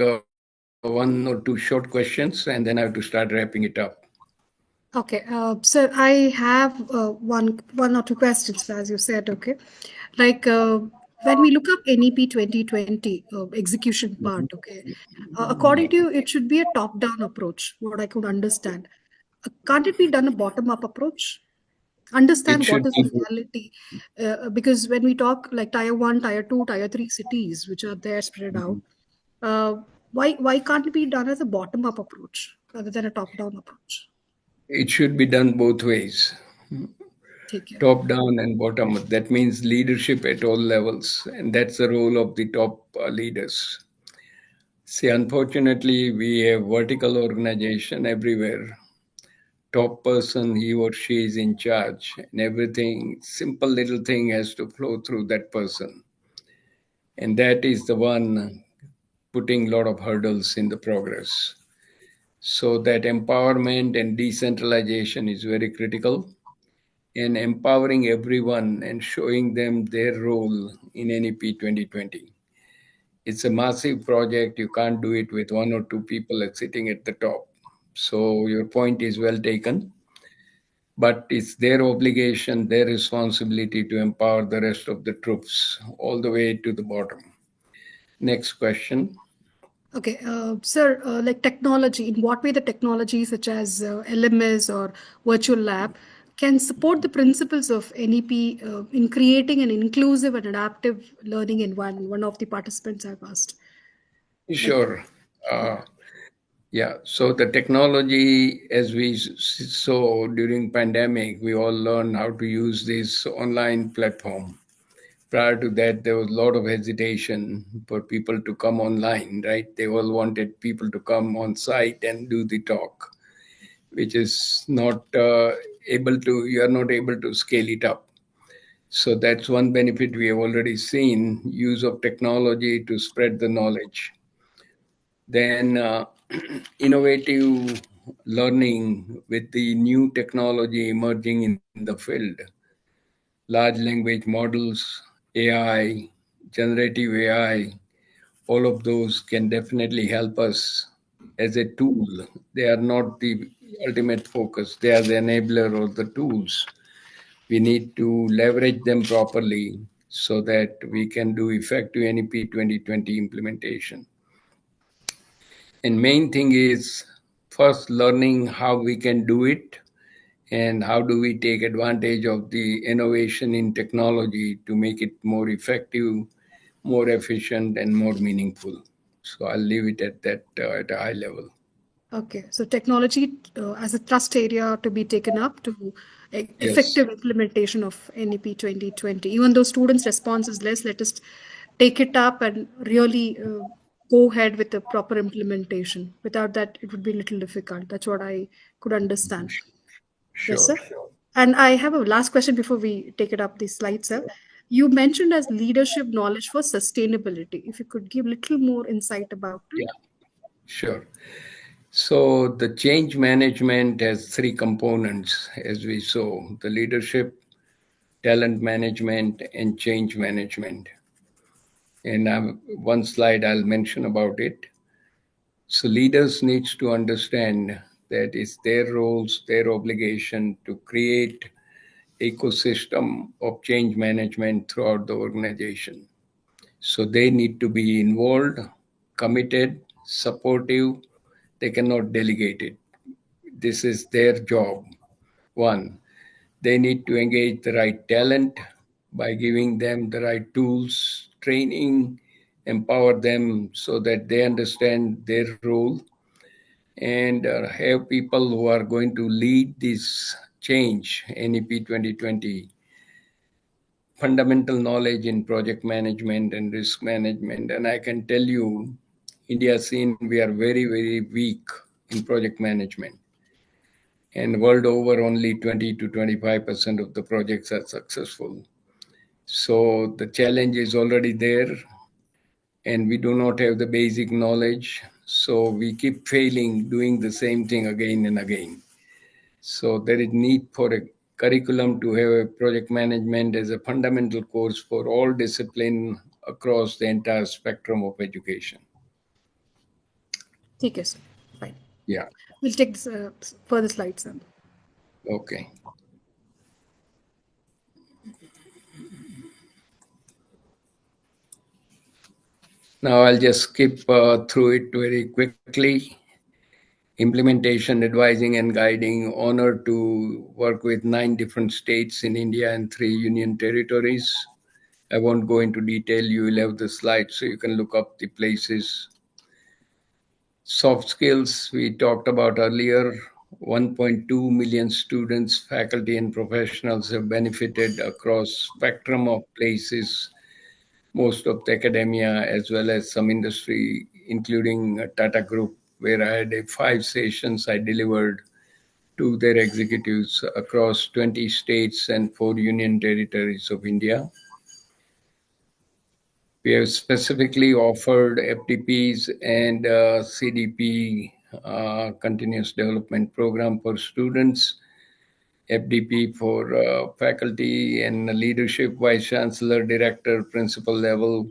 one or two short questions and then I have to start wrapping it up. Okay, so I have one or two questions, as you said. Okay, like when we look up NEP 2020 execution part. Okay, according to you, it should be a top-down approach. What I could understand, can't it be done a bottom-up approach? It Understand what should is the be, reality, because when we talk like tier one, tier two, tier three cities, which are there spread out, uh, why can't it be done as a bottom-up approach rather than a top-down approach? it should be done both ways, Take care. top down and bottom up. That means leadership at all levels, and that's the role of the top leaders. See, unfortunately, we have vertical organization everywhere. Top person, he or she is in charge, and everything, simple little thing has to flow through that person. And that is the one putting a lot of hurdles in the progress. So that empowerment and decentralization is very critical, and empowering everyone and showing them their role in NEP 2020. It's a massive project. You can't do it with one or two people sitting at the top. So your point is well taken, but it's their obligation, their responsibility to empower the rest of the troops all the way to the bottom. Next question. Okay, sir, like technology, in what way the technology such as LMS or virtual lab can support the principles of NEP in creating an inclusive and adaptive learning environment? One of the participants have asked. Like, Sure. Uh, yeah. So the technology, as we saw during pandemic, we all learned how to use this online platform. Prior to that, there was a lot of hesitation for people to come online, right? They all wanted people to come on site and do the talk, which is not you are not able to scale it up. So that's one benefit we have already seen, use of technology to spread the knowledge. Then innovative learning with the new technology emerging in the field, large language models, AI, generative AI, all of those can definitely help us as a tool. They are not the ultimate focus, they are the enabler or the tools. We need to leverage them properly so that we can do effective NEP 2020 implementation. And main thing is first learning how we can do it and how do we take advantage of the innovation in technology to make it more effective, more efficient, and more meaningful. So I'll leave it at that at a high level. okay, so technology as a thrust area to be taken up to Yes, effective implementation of NEP 2020. Even though students' response is less, let us take it up and really go ahead with the proper implementation. Without that, it would be a little difficult. That's what I could understand. Yes, sure. sir. And I have a last question before we take it up the slide, sir. You mentioned as leadership knowledge for sustainability. If you could give a little more insight about it. Yeah, sure. So the change management has three components, as we saw: the leadership, talent management, and change management. And one slide I'll mention about it. So leaders needs to understand that it's their roles, their obligation to create ecosystem of change management throughout the organization. So they need to be involved, committed, supportive. They cannot delegate it. This is their job. One, they need to engage the right talent by giving them the right tools, training, empower them so that they understand their role, and have people who are going to lead this change, NEP 2020, fundamental knowledge in project management and risk management. And I can tell you, India scene, we are very, very weak in project management. And world over, only 20 to 25% of the projects are successful. So the challenge is already there, and we do not have the basic knowledge. So we keep failing, doing the same thing again and again. So there is need for a curriculum to have a project management as a fundamental course for all discipline across the entire spectrum of education. ठीक है sir. Fine. Yeah. We'll take this, further slides then. Okay. Now I'll just skip through it very quickly. Implementation, advising, and guiding. Honored to work with 9 different states in India and 3 union territories. I won't go into detail. You will have the slides so you can look up the places. Soft skills, we talked about earlier. 1.2 million students, faculty, and professionals have benefited across spectrum of places, most of the academia as well as some industry, including Tata Group, where I had 5 sessions I delivered to their executives across 20 states and 4 union territories of India. We have specifically offered FDPs and CDP, continuous development program for students, FDP for faculty and leadership, vice chancellor, director, principal level.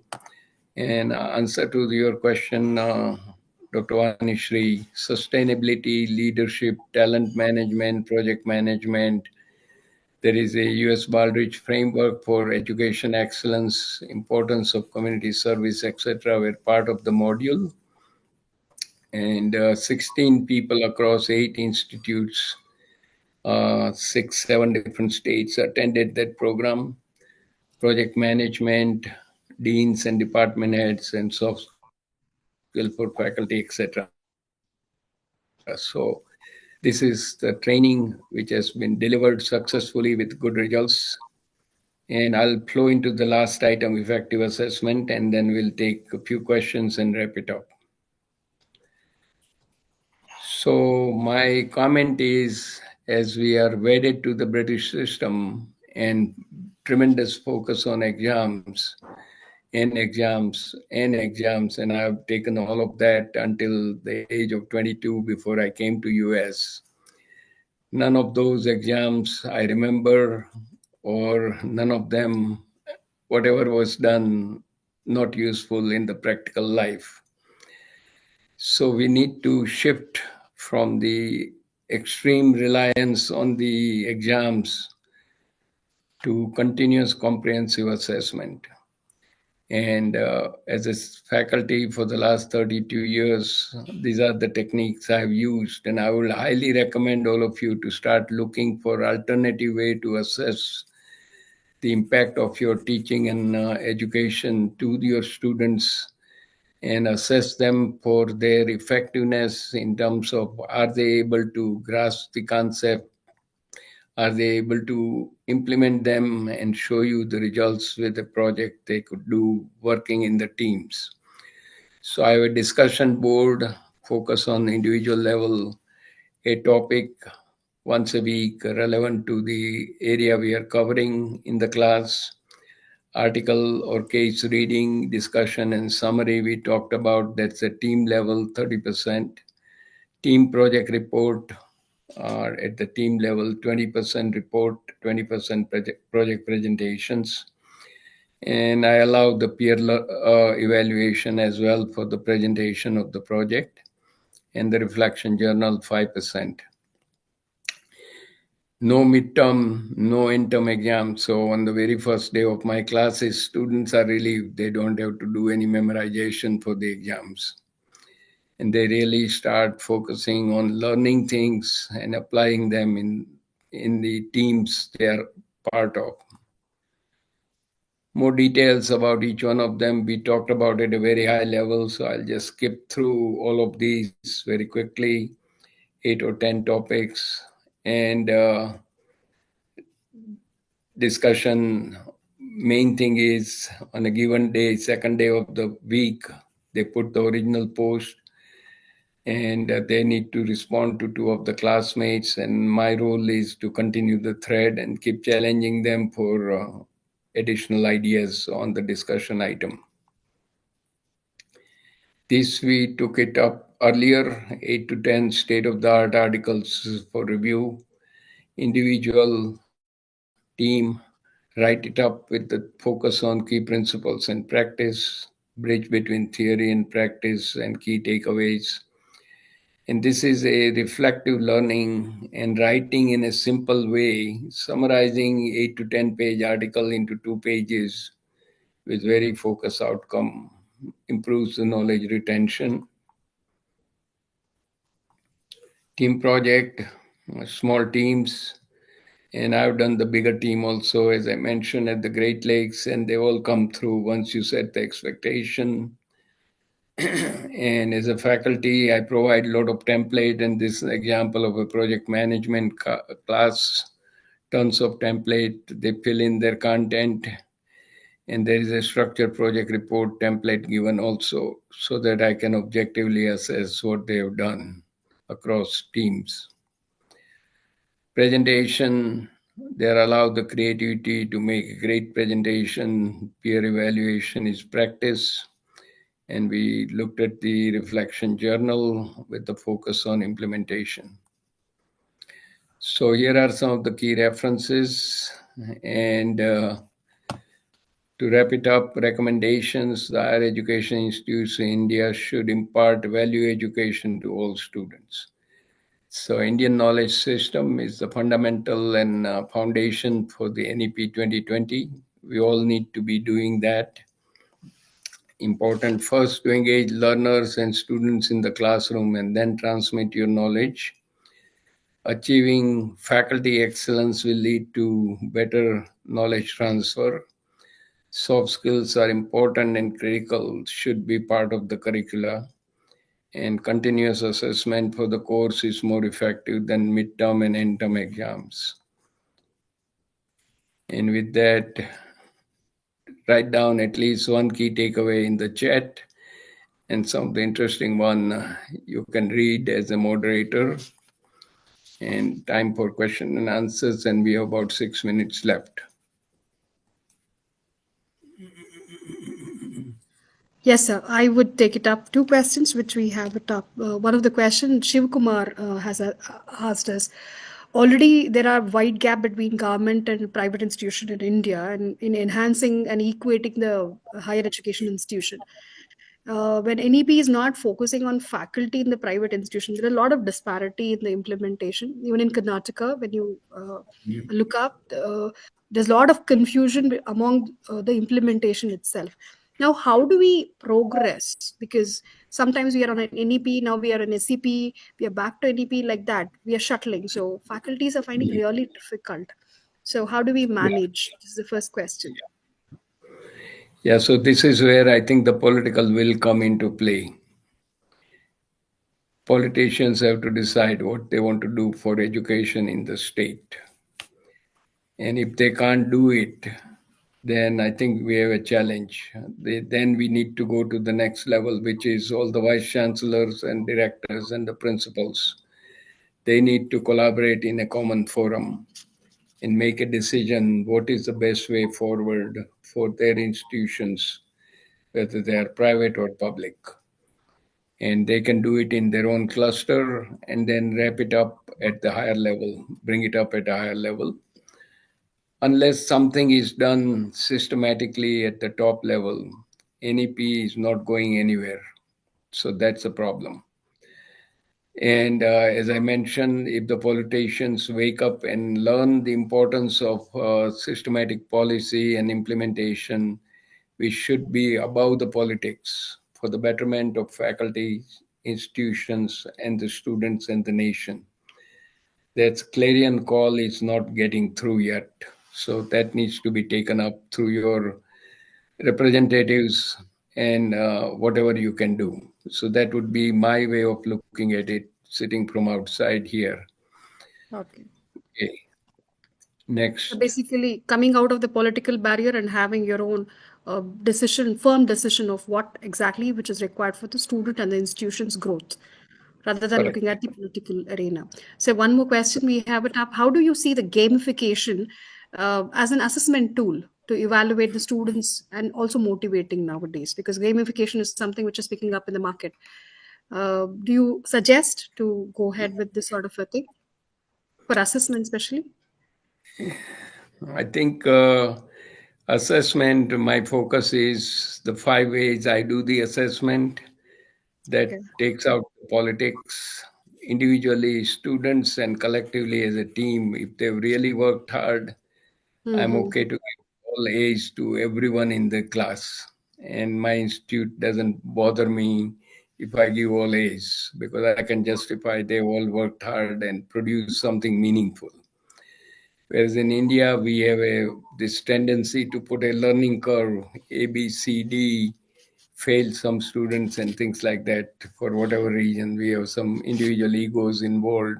And answer to your question, Dr. Vanishri, sustainability, leadership, talent management, project management. There is a US Baldrige framework for education excellence, importance of community service, etc. were part of the module. And 16 people across 8 institutes, 6, 7 different states attended that program. Project management, deans and department heads, and soft skill for faculty, etc. So this is the training which has been delivered successfully with good results. And I'll flow into the last item, effective assessment, and then we'll take a few questions and wrap it up. So my comment is, as we are wedded to the British system and tremendous focus on exams, and I've taken all of that until the age of 22 before I came to US. None of those exams I remember, or none of them, whatever was done, not useful in the practical life. So we need to shift from the extreme reliance on the exams to continuous comprehensive assessment. And as a faculty for the last 32 years, these are the techniques I've used. And I will highly recommend all of you to start looking for alternative way to assess the impact of your teaching and education to your students, and assess them for their effectiveness in terms of, are they able to grasp the concept? Are they able to implement them and show you the results with a project they could do working in the teams? So I have a discussion board, focus on individual level, a topic once a week relevant to the area we are covering in the class, article or case reading, discussion and summary we talked about, that's a team level 30%. Team project report, at the team level 20% report, 20% project presentations. And I allow the peer evaluation as well for the presentation of the project, and the reflection journal 5%. No midterm, no interim exam. So on the very first day of my classes, students are relieved. They don't have to do any memorization for the exams. And they really start focusing on learning things and applying them in the teams they are part of. More details about each one of them we talked about at a very high level, so I'll just skip through all of these very quickly, 8 or 10 topics. And discussion, main thing is on a given day, second day of the week, They put the original post, and they need to respond to two of the classmates. And my role is to continue the thread and keep challenging them for additional ideas on the discussion item. This we took it up earlier, 8 to 10 state-of-the-art articles for review, individual, team, write it up with the focus on key principles and practice, bridge between theory and practice, and key takeaways. And this is a reflective learning and writing in a simple way, summarizing 8 to 10 page article into 2 pages with very focused outcome, improves the knowledge retention. Team project, small teams, and I've done the bigger team also, as I mentioned, at the Great Lakes, and they all come through once you set the expectation. And as a faculty, I provide a lot of template, and this is an example of a project management class, tons of template. They fill in their content, and there is a structured project report template given also, so that I can objectively assess what they have done across teams. Presentation, they are allowed the creativity to make a great presentation. Peer evaluation is practice. And we looked at the reflection journal with the focus on implementation. So here are some of the key references. And to wrap it up, recommendations: the higher education institutes in India should impart value education to all students. So Indian knowledge system is the fundamental and foundation for the NEP 2020. We all need to be doing that. Important first to engage learners and students in the classroom and then transmit your knowledge. Achieving faculty excellence will lead to better knowledge transfer. Soft skills are important and critical, should be part of the curricula. And continuous assessment for the course is more effective than midterm and end term exams. And with that, write down at least one key takeaway in the chat, and some of the interesting one you can read as a moderator. And time for question and answers, and we have about 6 minutes left. Yes, sir. I would take it up. Two questions which we have it up. One of the questions Shiv Kumar has asked us. Already, there are wide gap between government and private institution in India, and in enhancing and equating the higher education institution. When NEP is not focusing on faculty in the private institution, there are a lot of disparity in the implementation. Even in Karnataka, when you look up, there's a lot of confusion among the implementation itself. Now, how do we progress? Because sometimes we are on an NEP, now we are an SEP, we are back to NEP, like that. We are shuttling. So faculties are finding really difficult. So how do we manage? This is the first question. Yeah, so this is where I think the political will come into play. Politicians have to decide what they want to do for education in the state. And if they can't do it, then I think we have a challenge. Then we need to go to the next level, which is all the vice chancellors and directors and the principals. They need to collaborate in a common forum and make a decision what is the best way forward for their institutions, whether they are private or public. And they can do it in their own cluster and then wrap it up at the higher level, bring it up at a higher level. Unless something is done systematically at the top level, NEP is not going anywhere. So that's a problem. And as I mentioned, if the politicians wake up and learn the importance of systematic policy and implementation, we should be above the politics for the betterment of faculty, institutions, and the students and the nation. That clarion call is not getting through yet. So that needs to be taken up through your representatives and whatever you can do. So that would be my way of looking at it, sitting from outside here. Okay. Okay. Next. So basically, coming out of the political barrier and having your own firm decision of what exactly which is required for the student and the institution's growth, rather than Correct. looking at the political arena. So one more question we have it up. How do you see the gamification as an assessment tool to evaluate the students and also motivating nowadays? Because gamification is something which is picking up in the market. Do you suggest to go ahead with this sort of a thing for assessment especially? I think assessment, my focus is the 5 ways I do the assessment that Okay. takes out politics individually, students, and collectively as a team. If they've really worked hard, I'm Mm-hmm. okay to give all A's to everyone in the class. And my institute doesn't bother me if I give all A's because I can justify they all worked hard and produced something meaningful. Whereas in India, we have this tendency to put a learning curve, A, B, C, D, fail some students and things like that for whatever reason. We have some individual egos involved.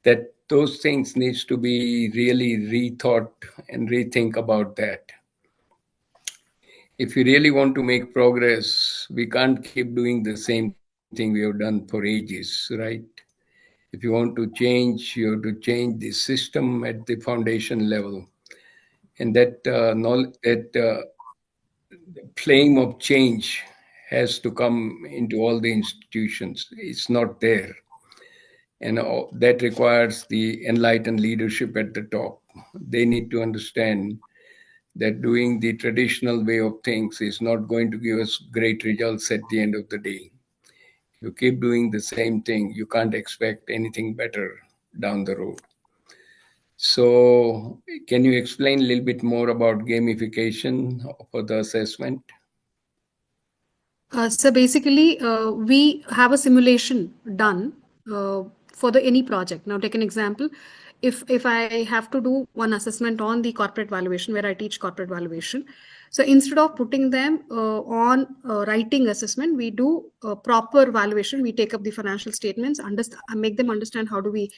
That those things needs to be really rethought and rethink about that. If you really want to make progress, we can't keep doing the same thing we have done for ages, right? If you want to change, you have to change the system at the foundation level, and that flame of change has to come into all the institutions. It's not there, and that requires the enlightened leadership at the top. They need to understand that doing the traditional way of things is not going to give us great results at the end of the day. You keep doing the same thing, you can't expect anything better down the road. So, can you explain a little bit more about gamification for the assessment? So basically, we have a simulation done uh, for the any project. Now, take an example. If I have to do one assessment on the corporate valuation, where I teach corporate valuation, so instead of putting them on writing assessment, we do proper valuation. We take up the financial statements, understand, make them understand how do we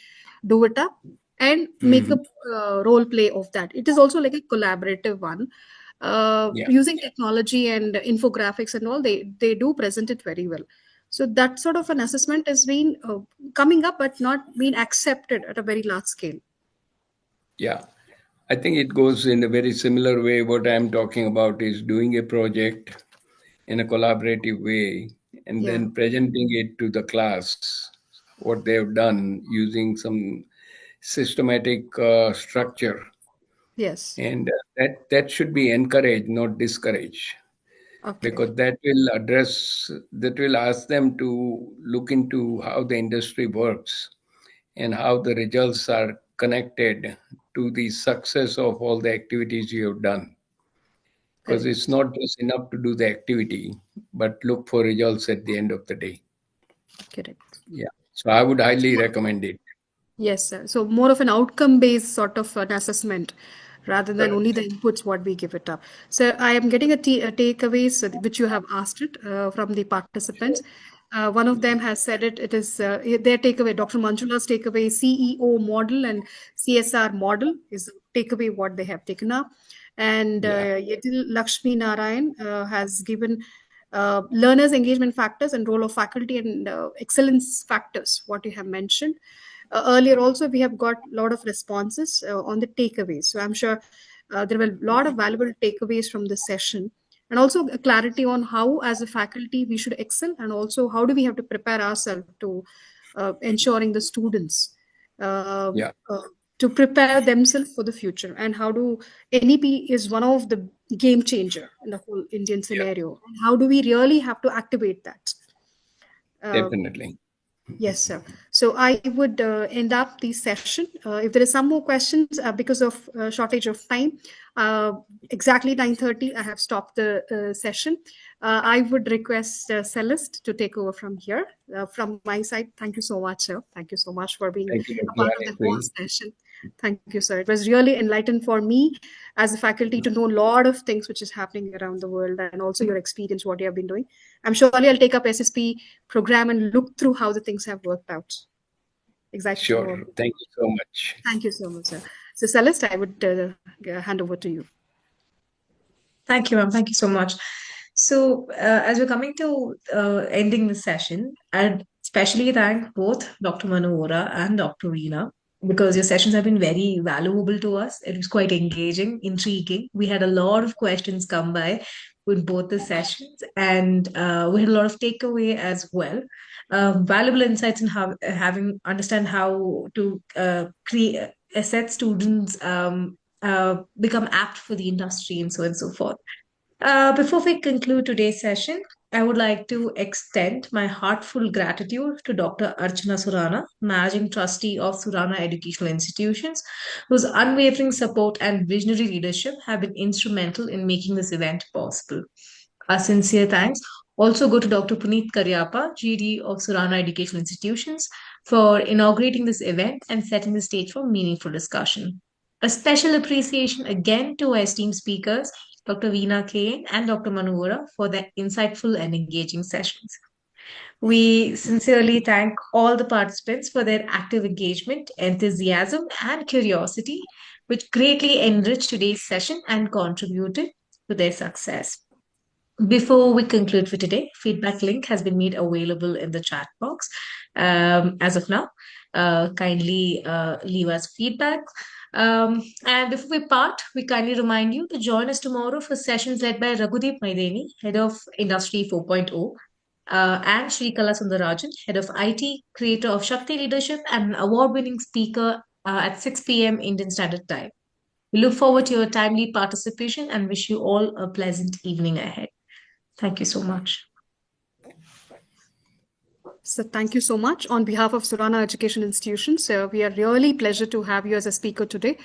do it up, and make a Mhm. role play of that. It is also like a collaborative one Yeah, using technology and infographics and all. They do present it very well. So that sort of an assessment has been coming up but not been accepted at a very large scale. yeah. I think it goes in a very similar way. What I'm talking about is doing a project in a collaborative way and Yeah. then presenting it to the class, what they've done using some systematic structure. Yes. And that should be encouraged, not discouraged, Okay. because that will ask them to look into how the industry works and how the results are connected to the success of all the activities you have done. Because it's Correct. not just enough to do the activity, but look for results at the end of the day. Correct. Yeah. So I would highly recommend it. Yes, sir. So more of an outcome-based sort of an assessment rather than only the Correct. inputs what we give it up. So I am getting a takeaways which you have asked it from the participants. One of them has said it. It is their takeaway. Dr. Manjula's takeaway: CEO model and CSR model is the takeaway what they have taken up. And Yeah. Yetil Lakshmi Narayan has given learners' engagement factors and role of faculty and excellence factors. What you have mentioned earlier also we have got a lot of responses on the takeaways, so I'm sure there were a lot of valuable takeaways from this session, and also a clarity on how as a faculty we should excel, and also how do we have to prepare ourselves to ensuring the students uh, Yeah. uh, to prepare themselves for the future, and how do NEP is one of the game changer in the whole Indian Yeah. scenario, and how do we really have to activate that. uh, Definitely. Yes, sir. So I would end up the session. If there is some more questions, because of shortage of time, uh, exactly 9:30, I have stopped the session. I would request Celeste to take over from here. From my side, thank you so much, sir. Thank you so much for being Thank you, a Dr. part of the whole Anushree. session. Thank you, sir. It was really enlightened for me as a faculty to know a lot of things which is happening around the world, and also your experience, what you have been doing. I'm surely I'll take up SSP program and look through how the things have worked out. Excited to know Sure. about Thank it. you so much. Thank you so much, sir. So, Celeste, I would hand over to you. Thank you, ma'am. Thank you so much. So, as we're coming to ending the session, I'd especially thank both Dr. Manu Vora and Dr. Reena because your sessions have been very valuable to us. It was quite engaging, intriguing. We had a lot of questions come by with both the sessions, and we had a lot of takeaway as well. Valuable insights in how having understand how to create set students become apt for the industry and so on and so forth. Before we conclude today's session, I would like to extend my heartfelt gratitude to Dr. Archana Surana, Managing Trustee of Surana Educational Institutions, whose unwavering support and visionary leadership have been instrumental in making this event possible. Our sincere thanks also go to Dr. Puneet Karyapa, GD of Surana Educational Institutions, for inaugurating this event and setting the stage for meaningful discussion. A special appreciation again to our esteemed speakers, Dr. Veena Kane and Dr. Manu Vora, for their insightful and engaging sessions. We sincerely thank all the participants for their active engagement, enthusiasm, and curiosity, which greatly enriched today's session and contributed to their success. Before we conclude for today, feedback link has been made available in the chat box. As of now, kindly leave us feedback. And before we part, we kindly remind you to join us tomorrow for sessions led by Raghudeep Maideni, Head of Industry 4.0, and Sri Kala Sundarajan, Head of IT, creator of Shakti Leadership, and an award-winning speaker at 6 p.m. Indian Standard Time. We look forward to your timely participation and wish you all a pleasant evening ahead. Thank you so much. So thank you so much. On behalf of Surana Education Institutions, we are really pleasure to have you as a speaker today.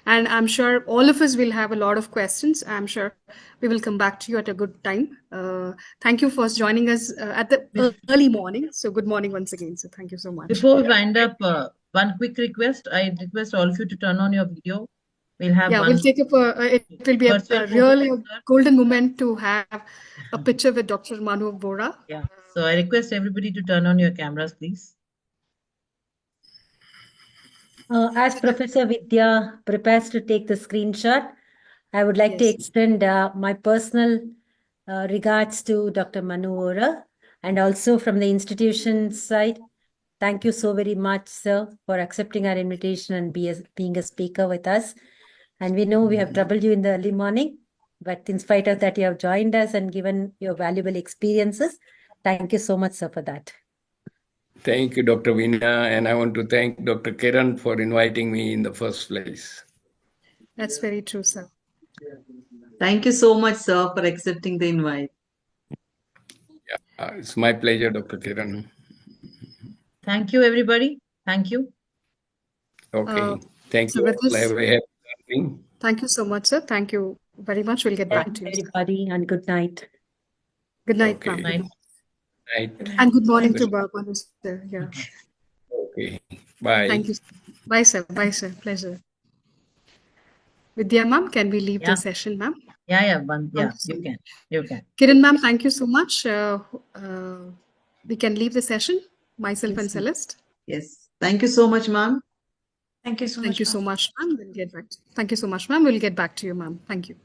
And I'm sure all of us will have a lot of questions. I'm sure we will come back to you at a good time. Thank you for joining us at the early morning. So good morning once again. So thank you so much. Before we wind up, one quick request. I request all of you to turn on your video. We'll have we'll take up it will be a really golden moment to have a picture with Dr. Manu Vora. Yeah. So I request everybody to turn on your cameras, please. As Professor Vidya prepares to take the screenshot, I would like to extend my personal regards to Dr. Manu Vora, and also from the institution side. Thank you so very much, sir, for accepting our invitation and being a speaker with us. And we know we have troubled you in the early morning, but in spite of that, you have joined us and given your valuable experiences. Thank you so much, sir, for that. Thank you, Dr. Veena, and I want to thank Dr. Kiran for inviting me in the first place. That's very true, sir. Thank you so much, sir, for accepting the invite. Yeah, it's my pleasure, Dr. Kiran. Thank you, everybody. Thank you. Okay. Thank so you. with this- Thank you so much, sir. Thank you very much. We'll get back to you, everybody, and good night. Good night, Okay. ma'am. Night. And good morning to Manu, sir. Yeah. Okay. Bye. Thank you. Bye, sir. Bye, sir. Pleasure. Vidya, ma'am, can we leave the session, ma'am? Yeah, you can. You can. Kiran, ma'am, thank you so much. We can leave the session, myself and Celeste. Yes. Thank you so much, ma'am. Thank you so much. Thank you so much, ma'am. We'll get back. Thank you so much, ma'am. We'll get back to you, ma'am. Thank you.